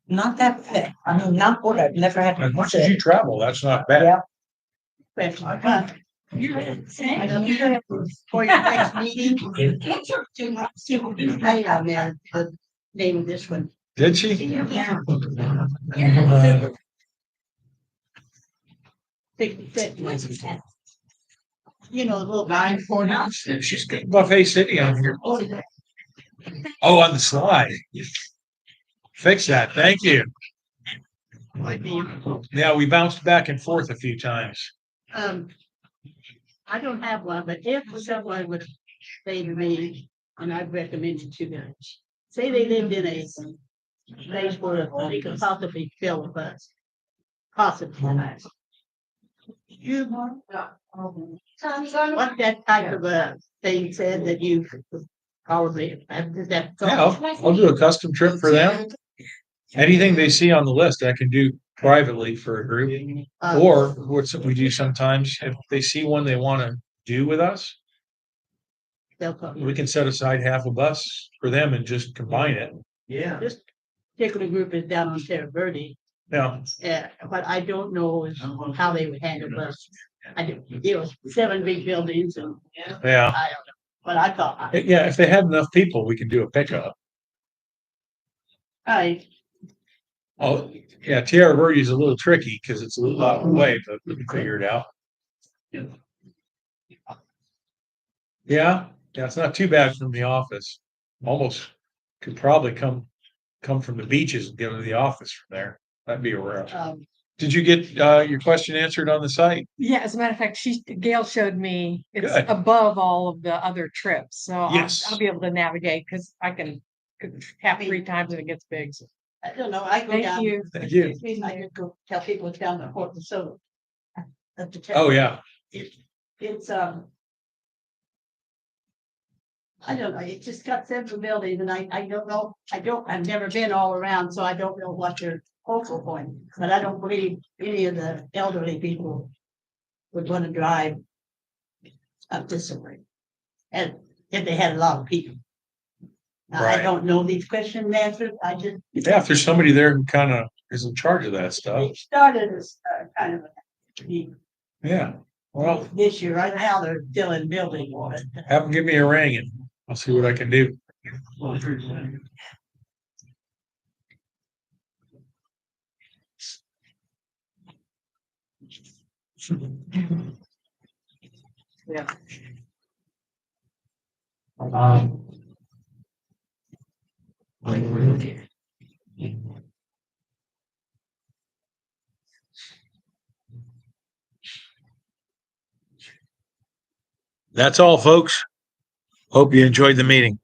not that bad. I mean, not good. I've never had. As much as you travel, that's not bad. Yeah. For your next meeting. I have the name of this one. Did she? Yeah. You know, the little 949. She's got Buffet City on here. Oh, on the slide. Fix that. Thank you. Yeah, we bounced back and forth a few times. I don't have one, but if someone would say to me, and I'd recommend it to them, say they lived in a place where they could possibly fill a bus. Possibly. What that type of a thing said that you probably, is that? Yeah, I'll do a custom trip for them. Anything they see on the list, I can do privately for a group. Or what we do sometimes, if they see one they want to do with us, They'll come. we can set aside half a bus for them and just combine it. Yeah. This particular group is down on Terra Verde. Yeah. But I don't know is how they would handle us. I do, 7 big buildings and Yeah. I don't know, but I thought, Yeah, if they have enough people, we can do a pickup. Oh, yeah, Tierra Verde is a little tricky because it's a little out of the way, but we can figure it out. Yeah, it's not too bad from the office. Almost could probably come from the beaches and get to the office from there. That'd be a rough. Did you get your question answered on the site? Yeah, as a matter of fact, Gail showed me it's Good. above all of the other trips, so Yes. I'll be able to navigate because I can tap 3 times and it gets big. So. I don't know, I go Thank down. you. Thank you. I just go tell people it's down the Port and so. Oh, yeah. It's I don't know, it just got several buildings and I don't know, I've never been all around, so I don't know what their focal point, but I don't believe any of the elderly people would want to drive up this way. And if they had a lot of people. Now, I Right. don't know these questions answered, I just. Yeah, if there's somebody there who kind of is in charge of that stuff. They started as kind of Yeah. Well, this year, right now, they're still in building. But have them give me a ring and I'll see what I can do. Yeah. That's all, folks. Hope you enjoyed the meeting.